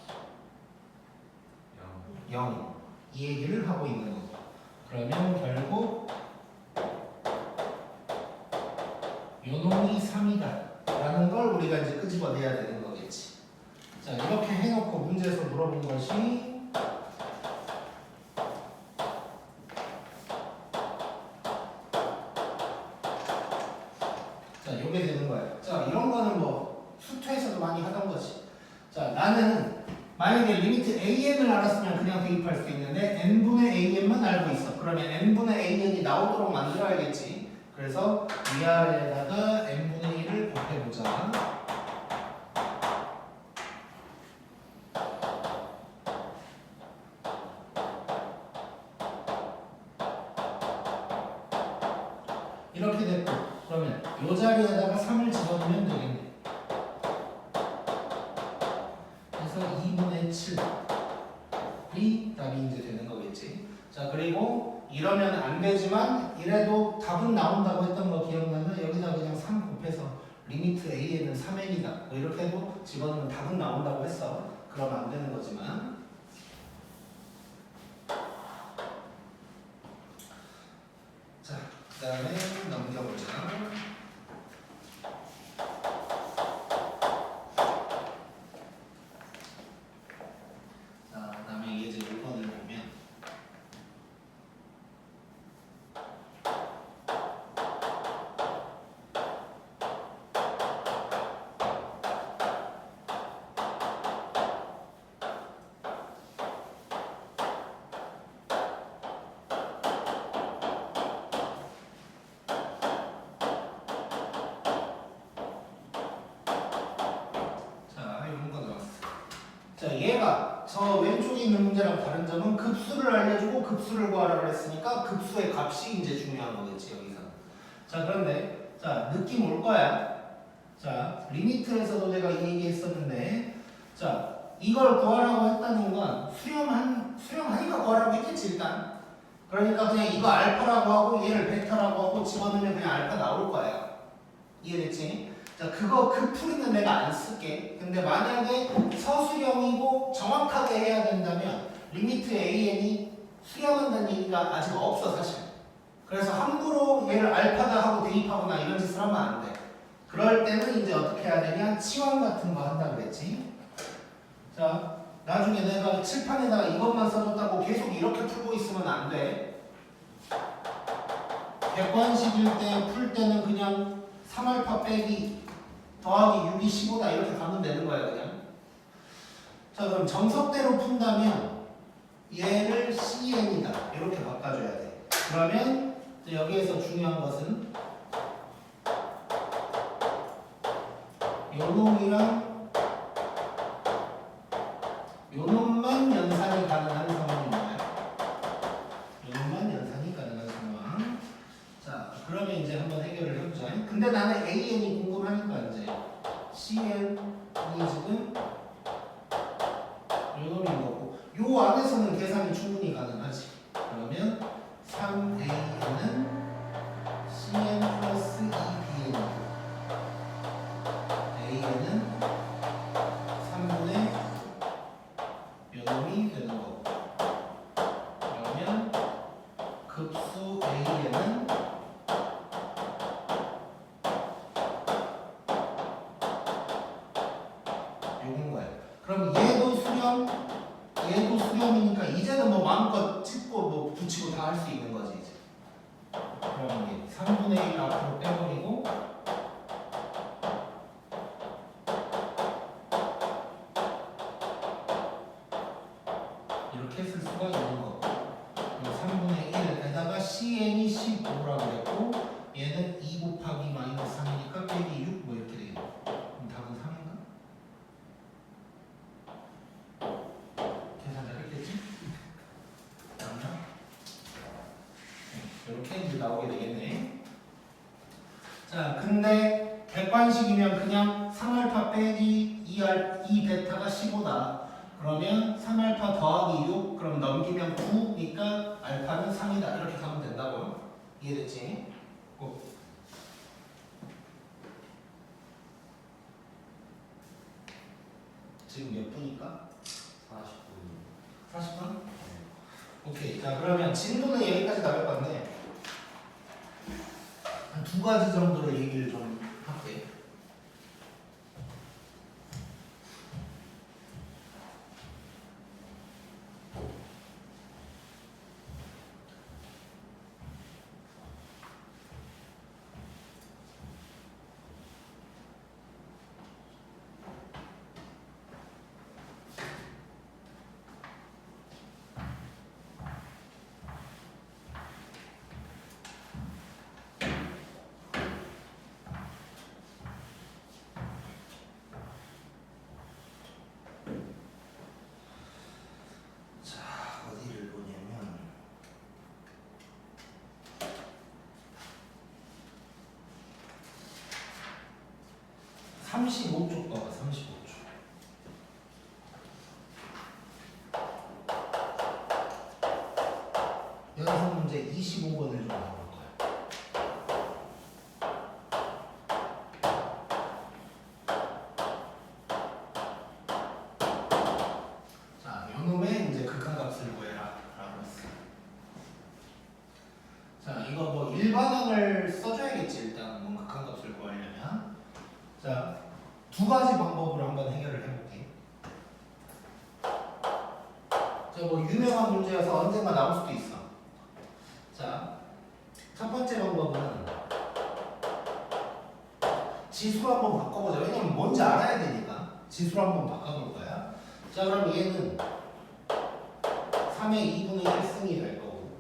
A: 0. 이 얘기를 하고 있는 거고. 그러면 결국 요 놈이 3이다 라는 걸 우리가 이제 끄집어내야 되는 거겠지. 자, 이렇게 해놓고 문제에서 물어본 것이 요게 되는 거야. 자, 이런 거는 뭐 수투에서도 많이 하던 거지. 자, 나는 만약에 리미트 an을 알았으면 그냥 대입할 수 있는데 n분의 an만 알고 있어. 그러면 n분의 an이 나오도록 만들어야겠지. 그래서 위아래에다가 n분의 1을 곱해보자. 이렇게 됐고, 그러면 이 자리에다가 3을 집어넣으면 되겠네. 그래서 2분의 7이 답이 이제 되는 거겠지. 자, 그리고 이러면 안 되지만 이래도 답은 나온다고 했던 거 기억나면 여기다 그냥 3 곱해서 리미트 a에는 3n이다 뭐 이렇게 해도 집어넣으면 답은 나온다고 했어. 그러면 안 되는 거지만, 다음에 넘겨보자. 자, 그다음에 예제 1번을 보면 자, 이런 거 나왔어. 자, 얘가 저 왼쪽에 있는 문제랑 다른 점은 급수를 알려주고 급수를 구하라 그랬으니까 급수의 값이 이제 중요한 거겠지 여기서. 자, 그런데 자 느낌 올 거야. 자, 리미트에서도 내가 이 얘기 했었는데, 자 이걸 구하라고 했다는 건 수렴하니까 구하라고 했겠지 일단. 그러니까 그냥 이거 알파라고 하고 얘를 베타라고 하고 집어넣으면 그냥 알파 나올 거야. 이해됐지? 자, 그 풀이는 내가 안 쓸게. 근데 만약에 서수렴이고 정확하게 해야 된다면 리미트 AN이 수렴한다는 얘기가 아직 없어 사실. 그래서 함부로 얘를 알파다 하고 대입하거나 이런 짓을 하면 안 돼. 그럴 때는 이제 어떻게 해야 되냐? 치환 같은 거 한다 그랬지. 자, 나중에 내가 칠판에다가 이것만 써줬다고 계속 이렇게 풀고 있으면 안 돼. 객관식일 때 풀 때는 그냥 3알파 빼기 더하기 6이 15다 이렇게 가면 되는 거야 그냥. 자, 그럼 정석대로 푼다면 얘를 CN이다 이렇게 바꿔줘야 돼. 그러면 이제 여기에서 중요한 것은 요 놈이랑 요 놈만 연산이 가능한 상황입니다. 요 놈만 연산이 가능한 상황. 자, 그러면 이제 한번 해결을 해보자. 근데 나는 AN이 궁금하니까 이제 CN이 지금 요 놈인 거고 요 안에서는 계산이 충분히 가능하지. 그러면 3AN은 CN 플러스 2BN AN은 3분의 요 놈이 되는 거고 그러면 급수 AN은 요건 거야. 그럼 얘도 수렴이니까 이제는 뭐 마음껏 찍고 뭐 붙이고 다 할 수 있는 거지 이제. 그럼 이게 3분의 1 앞으로 빼버리고 이렇게 쓸 수가 있는 거고. 그럼 3분의 1에다가 CN이 15라고 그랬고 얘는 2 곱하기 마이너스 3이니까 빼기 6 뭐 이렇게 되겠고. 그럼 답은 3인가? 계산 잘했겠지? 맞나? 이렇게 이제 나오게 되겠네. 자, 근데 객관식이면 그냥 3알파 빼기 2 베타가 15다. 그러면 3알파 더하기 6 그럼 넘기면 9니까 알파는 3이다. 이렇게 가면 된다고요. 이해됐지? 고. 지금 몇 분일까?
B: 49분.
A: 40분? 오케이. 자, 그러면 진도는 여기까지 나올 건데 한 두 가지 정도로 얘기를 좀 할게. 어디를 보냐면 35쪽 봐봐. 35쪽. 연속 문제 25번을 좀 봐볼 거야. 자, 요놈의 이제 극한값을 구해라 라고 했어. 자, 이거 뭐 일반 일반항을 써줘야겠지. 일단 뭔 극한값을 구하려면. 자, 두 가지 방법으로 한번 해결을 해볼게. 자, 뭐 유명한 문제여서 언젠가 나올 수도 있어. 자, 첫 번째 방법은 지수로 한번 바꿔보자. 왜냐면 뭔지 알아야 되니까. 지수로 한번 바꿔볼 거야. 자, 그럼 얘는 3의 2분의 1승이 될 거고,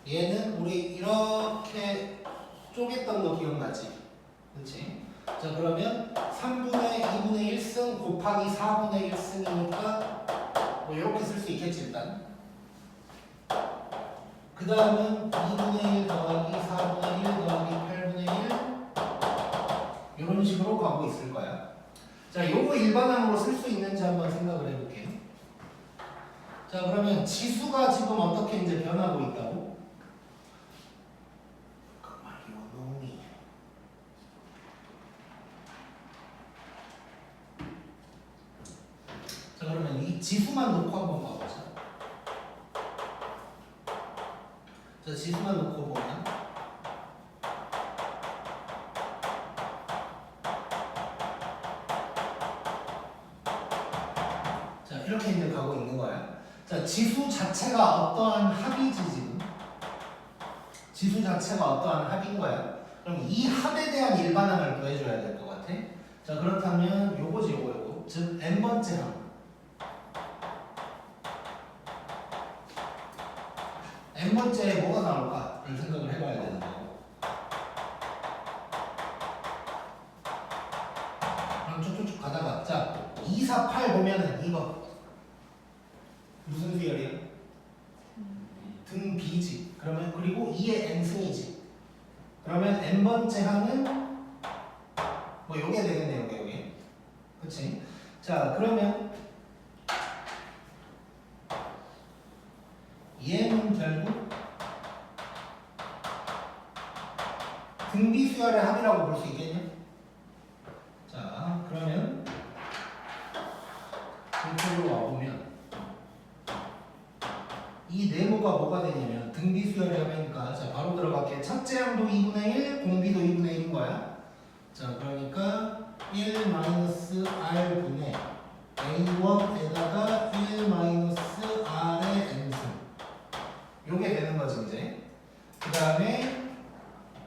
A: 얘는 우리 이렇게 쪼갰던 거 기억나지? 그렇지? 자, 그러면 3분의 2분의 1승 곱하기 4분의 1승이니까 뭐 이렇게 쓸 수 있겠지 일단. 그 다음은 2분의 1 더하기 4분의 1 더하기 8분의 1 이런 식으로 가고 있을 거야. 자, 요거 일반항으로 쓸 수 있는지 한번 생각을 해볼게요. 자, 그러면 지수가 지금 어떻게 이제 변하고 있다고? 자, 그러면 이 지수만 놓고 한번 봐보자. 자, 지수만 놓고 보면 자, 이렇게 이제 가고 있는 거야. 자, 지수 자체가 어떠한 합이지 지금? 지수 자체가 어떠한 합인 거야. 그럼 이 합에 대한 일반항을 구해줘야 될 것 같아. 자, 그렇다면 요거지 요거. 즉 n번째 항. n번째에 뭐가 나올까를 생각을 해봐야 되는 거고. 그럼 쭉쭉쭉 가다가 자 2, 4, 8 보면은 이거 무슨 수열이야? 등 B지. 그러면 그리고 2의 n승이지. 그러면 n번째 항은 뭐 요게 되겠네요. 요게. 그치? 자, 그러면 얘는 결국 등비수열의 합이라고 볼 수 있겠냐? 자, 그러면 이쪽으로 와보면 이 네모가 뭐가 되냐면 등비수열의 합이니까 자, 바로 들어갈게. 첫째 항도 2분의 1, 공비도 2분의 1인 거야. 자, 그러니까 1 마이너스 r분의 a1에다가 1 마이너스 r의 n승 요게 되는 거지 이제. 그 다음에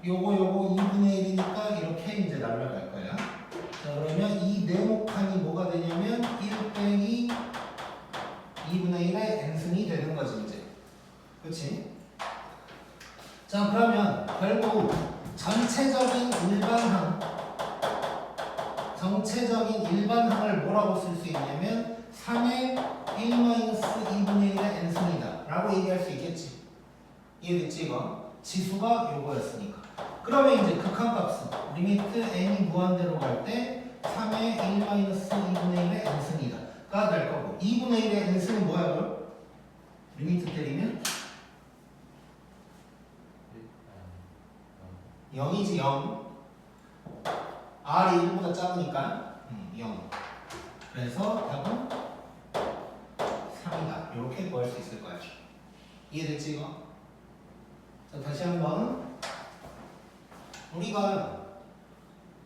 A: 요거 2분의 1이니까 이렇게 이제 날라갈 거야. 자, 그러면 이 네모칸이 뭐가 되냐면 1 빼기 2분의 1의 n승이 되는 거지 이제. 그치? 자, 그러면 결국 전체적인 일반항을 뭐라고 쓸 수 있냐면 3의 1-2분의 1의 n승이다 라고 얘기할 수 있겠지. 이해됐지 이거? 지수가 요거였으니까. 그러면 이제 극한값은 리미트 n이 무한대로 갈 때 3의 1-2분의 1의 n승이다 가 될 거고, 2분의 1의 n승은 뭐야 그럼? 리미트 때리면 0이지 0. r이 1보다 작으니까 0. 그래서 답은 3이다. 이렇게 구할 수 있을 거야. 이해됐지 이거? 자, 다시 한번 우리가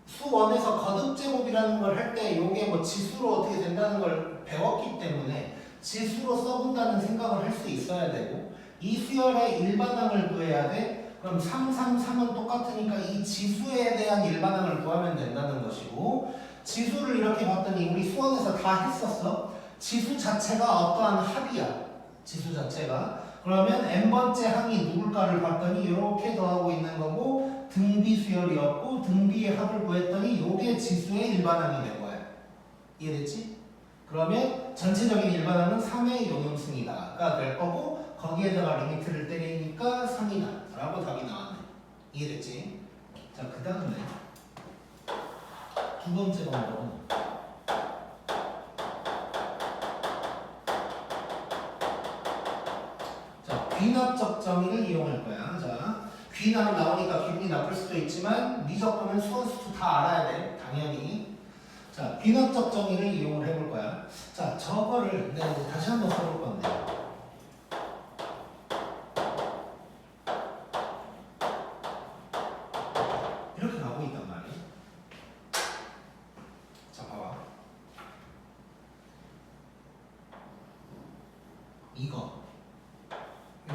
A: 수1에서 거듭제곱이라는 걸 할 때 이게 뭐 지수로 어떻게 된다는 걸 배웠기 때문에 지수로 써본다는 생각을 할 수 있어야 되고, 이 수열의 일반항을 구해야 돼. 그럼 3, 3, 3은 똑같으니까 이 지수에 대한 일반항을 구하면 된다는 것이고, 지수를 이렇게 봤더니 우리 수원에서 다 했었어. 지수 자체가 어떠한 합이야. 지수 자체가. 그러면 n번째 항이 누굴까를 봤더니 이렇게 더하고 있는 거고, 등비 수열이었고 등비의 합을 구했더니 요게 지수의 일반항이 된 거야. 이해됐지? 그러면 전체적인 일반항은 3의 요놈승이다가 될 거고, 거기에다가 리미트를 때리니까 3이다 라고 답이 나왔네. 이해됐지? 자, 그 다음에 두 번째 방법은 자, 귀납적 정의를 이용할 거야. 자, 귀납 나오니까 기분이 나쁠 수도 있지만 미적분은 수원수도 다 알아야 돼. 당연히. 자, 귀납적 정의를 이용을 해볼 거야. 자, 저거를 내가 이제 다시 한번 써볼 건데,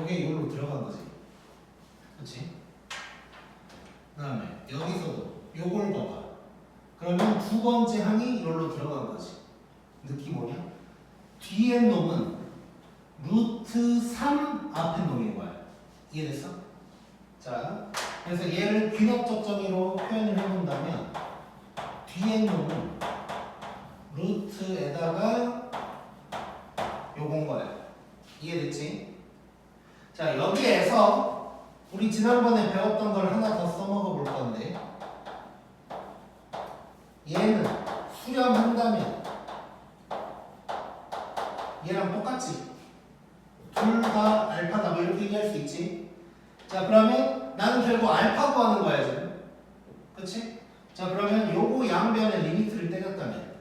A: 요게 여기로 들어간 거지. 그치? 그 다음에 여기서도 요걸 봐봐. 그러면 두 번째 항이 이걸로 들어간 거지. 느낌 뭐냐? 뒤에 놈은 루트 3 앞에 놈인 거야. 이해됐어? 자, 그래서 얘를 귀납적 정의로 표현을 해본다면 뒤에 놈은 루트에다가 요건 거야. 이해됐지? 자, 여기에서 우리 지난번에 배웠던 걸 하나 더 써먹어 볼 건데 얘는 수렴한다면 얘랑 똑같지? 둘 다 알파다 뭐 이렇게 얘기할 수 있지? 자, 그러면 나는 결국 알파 구하는 거야 지금. 그치? 자, 그러면 요거 양변의 리미트를 때렸다면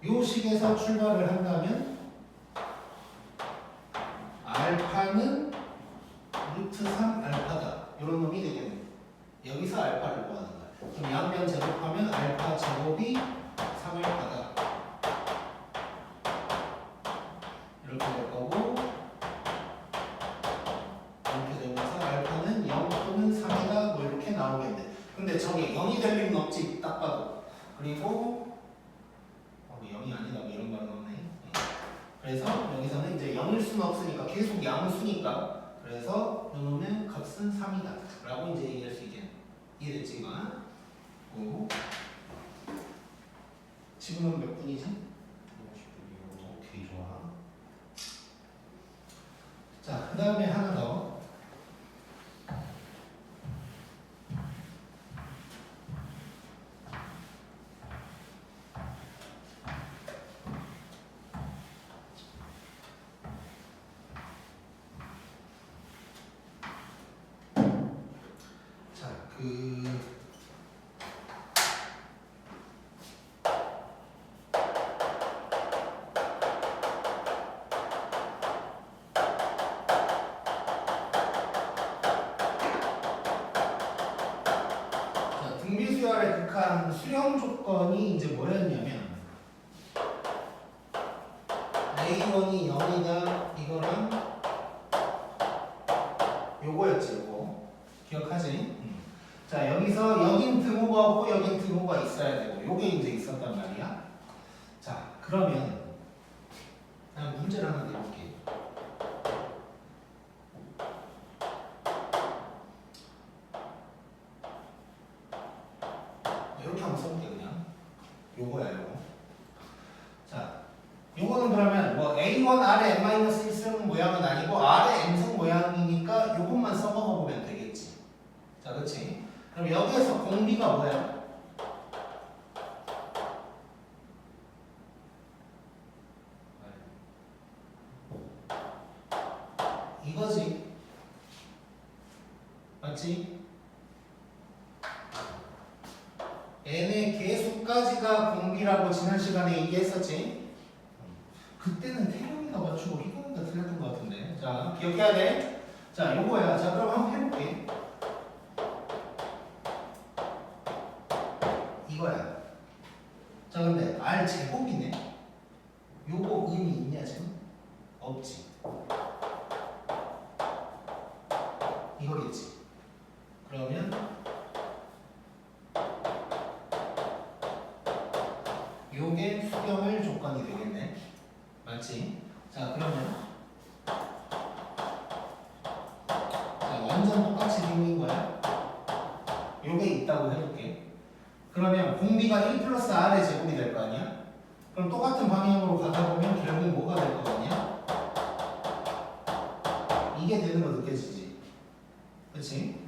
A: 요 식에서 출발을 한다면 알파는 루트 3 알파다. 이런 놈이 되겠네. 여기서 알파를 구하는 거야. 그럼 양변 제곱하면 알파 제곱이 3알파다. 이렇게 될 거고 이렇게 되면서 알파는 0 또는 3이다. 뭐 이렇게 나오겠네. 근데 저게 0이 될 리는 없지. 딱 봐도. 그리고 0이 아니다. 뭐 이런 말은 없네. 그래서 여기서는 이제 0일 수는 없으니까 계속 양수니까 그래서 이놈의 값은 3이다 라고 이제 얘기할 수 있겠네. 이해됐지? 오. 지금은 몇 분이지?
B: 50분이요.
A: 오케이, 좋아. 자, 그 다음에 하나 더. 등비수열에 극한 수렴 조건이 이제 뭐였냐면 A1이 0이다 이거랑 요거였지. 요거 기억하지? 자, 여기서 여긴 등호가 없고 여긴 등호가 있어야 되고 요게 이제 있었단 말이야. 자, 그러면 그냥 문제를 하나 내볼게. 이렇게 한번 써볼게. 그냥 요거야 요거. 자, 요거는 그러면 뭐 A1 아래 n-1승 모양은 아니고 아래 n승 모양이니까 요것만 써먹어 보면 되겠지. 자, 그렇지? 그럼 여기에서 공비가 뭐야? 이거지. 맞지? n의 개수까지가 공비라고 지난 시간에 얘기했었지? 그때는 태경이가 맞추고 희경이가 틀렸던 것 같은데. 자, 기억해야 돼. 자, 요거야. 자, 그럼 한번 해볼게. 이거야. 자, 근데 R 제곱이네. 요거 의미 있냐 지금? 없지. 이거겠지. 그러면 요게 수렴을 조건이 되겠네. 맞지? 자, 그러면 자, 완전 똑같이 생긴 거야. 요게 있다고 해볼게. 그러면 공비가 1 플러스 R의 제곱이 될 거 아니야? 그럼 똑같은 방향으로 가다 보면 결국 뭐가 될 거 같냐? 이게 되는 거 느껴지지? 그치?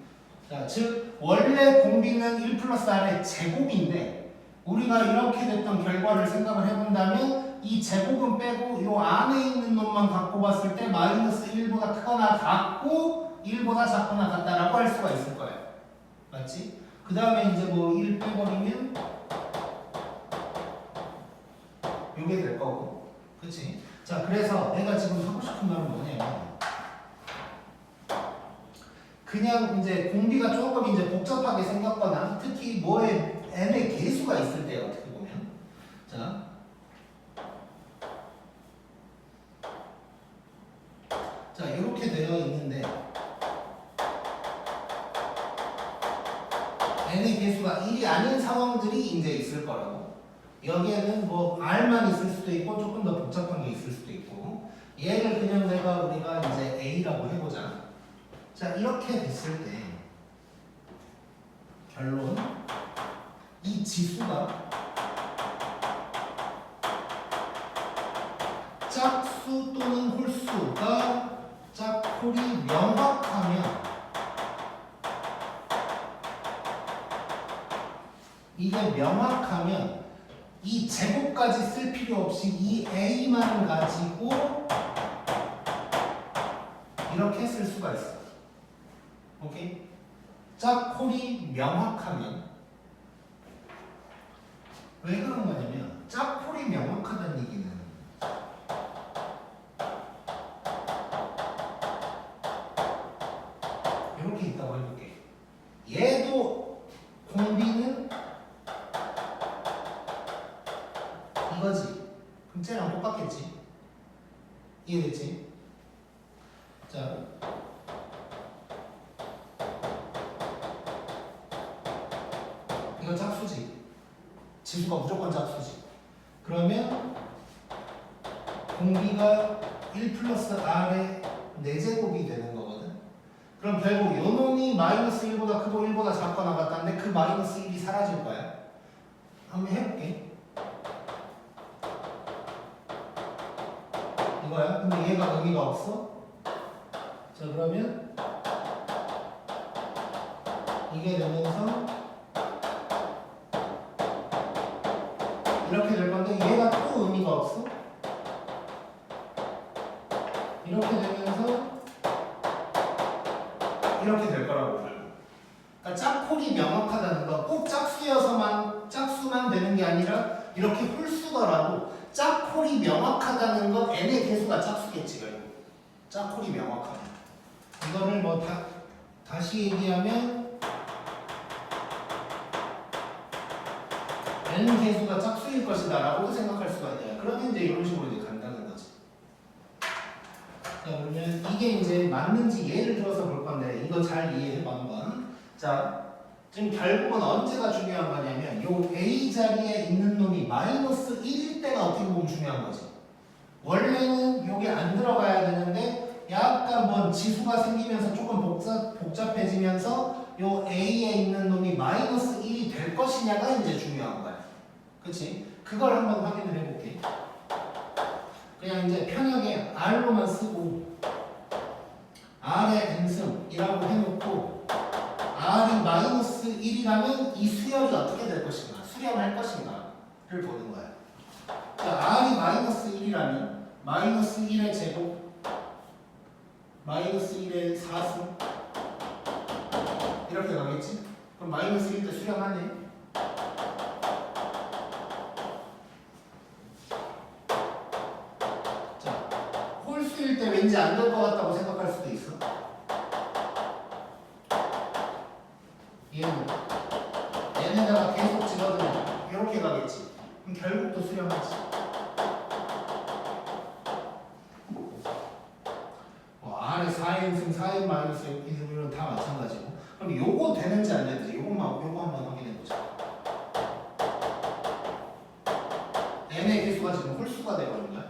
A: 자, 즉 원래 공비는 1 플러스 R의 제곱인데 우리가 이렇게 됐던 결과를 생각을 해본다면 이 제곱은 빼고 요 안에 있는 놈만 갖고 봤을 때 마이너스 1보다 크거나 같고 1보다 작거나 같다라고 할 수가 있을 거야. 맞지? 그 다음에 이제 뭐 1 빼버리면 요게 될 거고. 그치? 자, 그래서 내가 지금 하고 싶은 말은 뭐냐면 그냥 이제 공비가 조금 이제 복잡하게 생겼거나 특히 뭐에 n의 개수가 있을 때 어떻게 보면 자 자, 이렇게 되어 있는데 n의 개수가 1이 아닌 상황들이 이제 있을 거라고. 여기에는 뭐 r만 있을 수도 있고 조금 더 복잡한 게 있을 수도 있고. 얘를 그냥 우리가 이제 a라고 해보자. 자, 이렇게 됐을 때 결론, 이 지수가 짝수 또는 홀수가 짝홀이 명확하면, 이게 명확하면 이 제곱까지 쓸 필요 없이 이 a만 가지고 이렇게 쓸 수가 있어. 오케이? 짝홀이 명확하면, 왜 그런 거냐면 짝홀이 명확하다는 얘기는 이렇게 있다고 해볼게. 얘도 공비는 이거지. 그럼 쟤랑 똑같겠지. 이해됐지? 자, 이거 짝수지. 지수가 무조건 짝수지. 그러면 공비가 1 플러스 r의 4제곱이 되는 거거든. 그럼 결국 요 놈이 마이너스 1보다 크고 1보다 작거나 같다는데 그 마이너스 1이 사라질 거야. 한번 해볼게. 이거야. 근데 얘가 의미가 없어. 자, 그러면 이게 되면서 이렇게 될 건데 얘가 또 의미가 없어. 이렇게 되면서 이렇게 될 거라고. 그러니까 짝홀이 명확하다는 거, 꼭 짝수만 되는 게 아니라 이렇게 홀수더라도 짝홀이 명확하다는 거, n의 개수가 짝수겠지. 결국 짝홀이 명확하다. 이거를 뭐 다시 얘기하면 n 개수가 짝수일 것이다 라고도 생각할 수가 있어요. 그러면 이제 이런 식으로 이제 간다는 거지. 자, 그러면 이게 이제 맞는지 예를 들어서 볼 건데 이거 잘 이해해봐 한번. 자, 지금 결국은 언제가 중요한 거냐면 요 A 자리에 있는 놈이 마이너스 1일 때가 어떻게 보면 중요한 거지. 원래는 요게 안 들어가야 되는데 약간 뭔 지수가 생기면서 조금 복잡해지면서 요 A에 있는 놈이 마이너스 1이 될 것이냐가 이제 중요한 거야. 그치? 그걸 한번 확인을 해볼게. 그냥 이제 편하게 R로만 쓰고 R의 n승이라고 해놓고 R이 마이너스 1이라면 이 수열이 어떻게 될 것인가, 수렴할 것인가를 보는 거야. 자, R이 마이너스 1이라면 마이너스 1의 제곱 마이너스 1의 4승 이렇게 가겠지? 그럼 마이너스 1 때 수렴하네. 자, 홀수일 때 왠지 안 될 것 같다고 생각할 수도 있어. 얘네다가 계속 집어들면 이렇게 가겠지. 그럼 결국 또 수렴하지. R의 4n승, 4n 마이너스 1승은 다 마찬가지고. 그럼 요거 되는지 안 되는지 요거 한번 확인해 보자. n의 개수가 지금 홀수가 되거든 거야.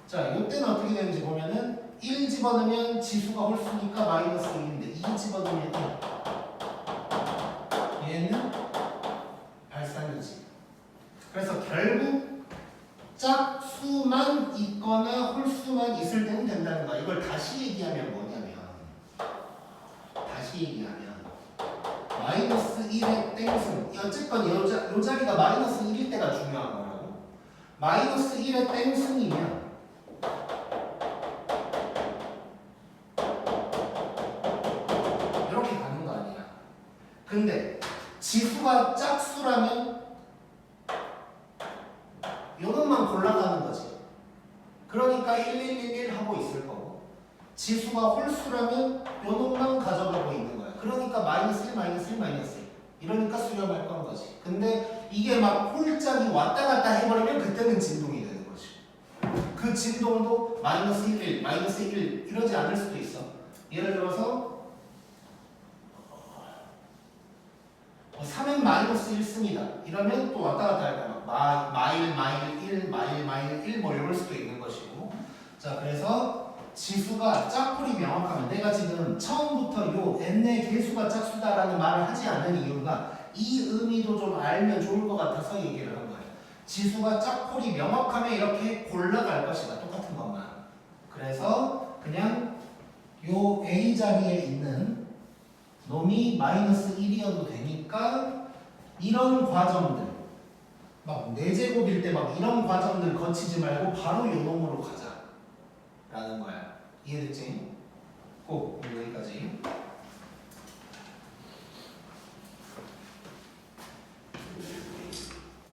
A: 자, 요때는 어떻게 되는지 보면은 1 집어넣으면 지수가 홀수니까 마이너스 1인데 2 집어넣으면 1. 얘는 발산이지. 그래서 결국 짝수만 있거나 홀수만 있을 때는 된다는 거야. 이걸 다시 얘기하면 뭐냐면 마이너스 1의 땡승, 어쨌건 요 자리가 마이너스 1일 때가 중요한 거라고. 마이너스 1의 땡승이면 이렇게 가는 거 아니야. 근데 지수가 짝수라면 요것만 골라가는 거지. 그러니까 1111 하고 있을 거고, 지수가 홀수라면 요놈만 가져가고 있는 거야. 그러니까 마이너스 1, 마이너스 1, 마이너스 1. 이러니까 수렴할 건 거지. 근데 이게 막 홀짝이 왔다 갔다 해버리면 그때는 진동이 되는 거지. 그 진동도 마이너스 1, 마이너스 1 이러지 않을 수도 있어. 예를 들어서 3n 마이너스 1승이다. 이러면 또 왔다 갔다 할까요? 마일 1 뭐 이럴 수도 있는 것이고. 자, 그래서 지수가 짝풀이 명확하면 내가 지금 처음부터 요 n의 개수가 짝수다라는 말을 하지 않는 이유가 이 의미도 좀 알면 좋을 것 같아서 얘기를 한 거예요. 지수가 짝풀이 명확하면 이렇게 골라갈 것이다. 똑같은 것만. 그래서 그냥 요 A 자리에 있는 놈이 마이너스 1이어도 되니까 이런 과정들 막 4제곱일 때 막 이런 과정들 거치지 말고 바로 요 놈으로 가자 라는 거야. 이해됐지? 꼭 여기까지.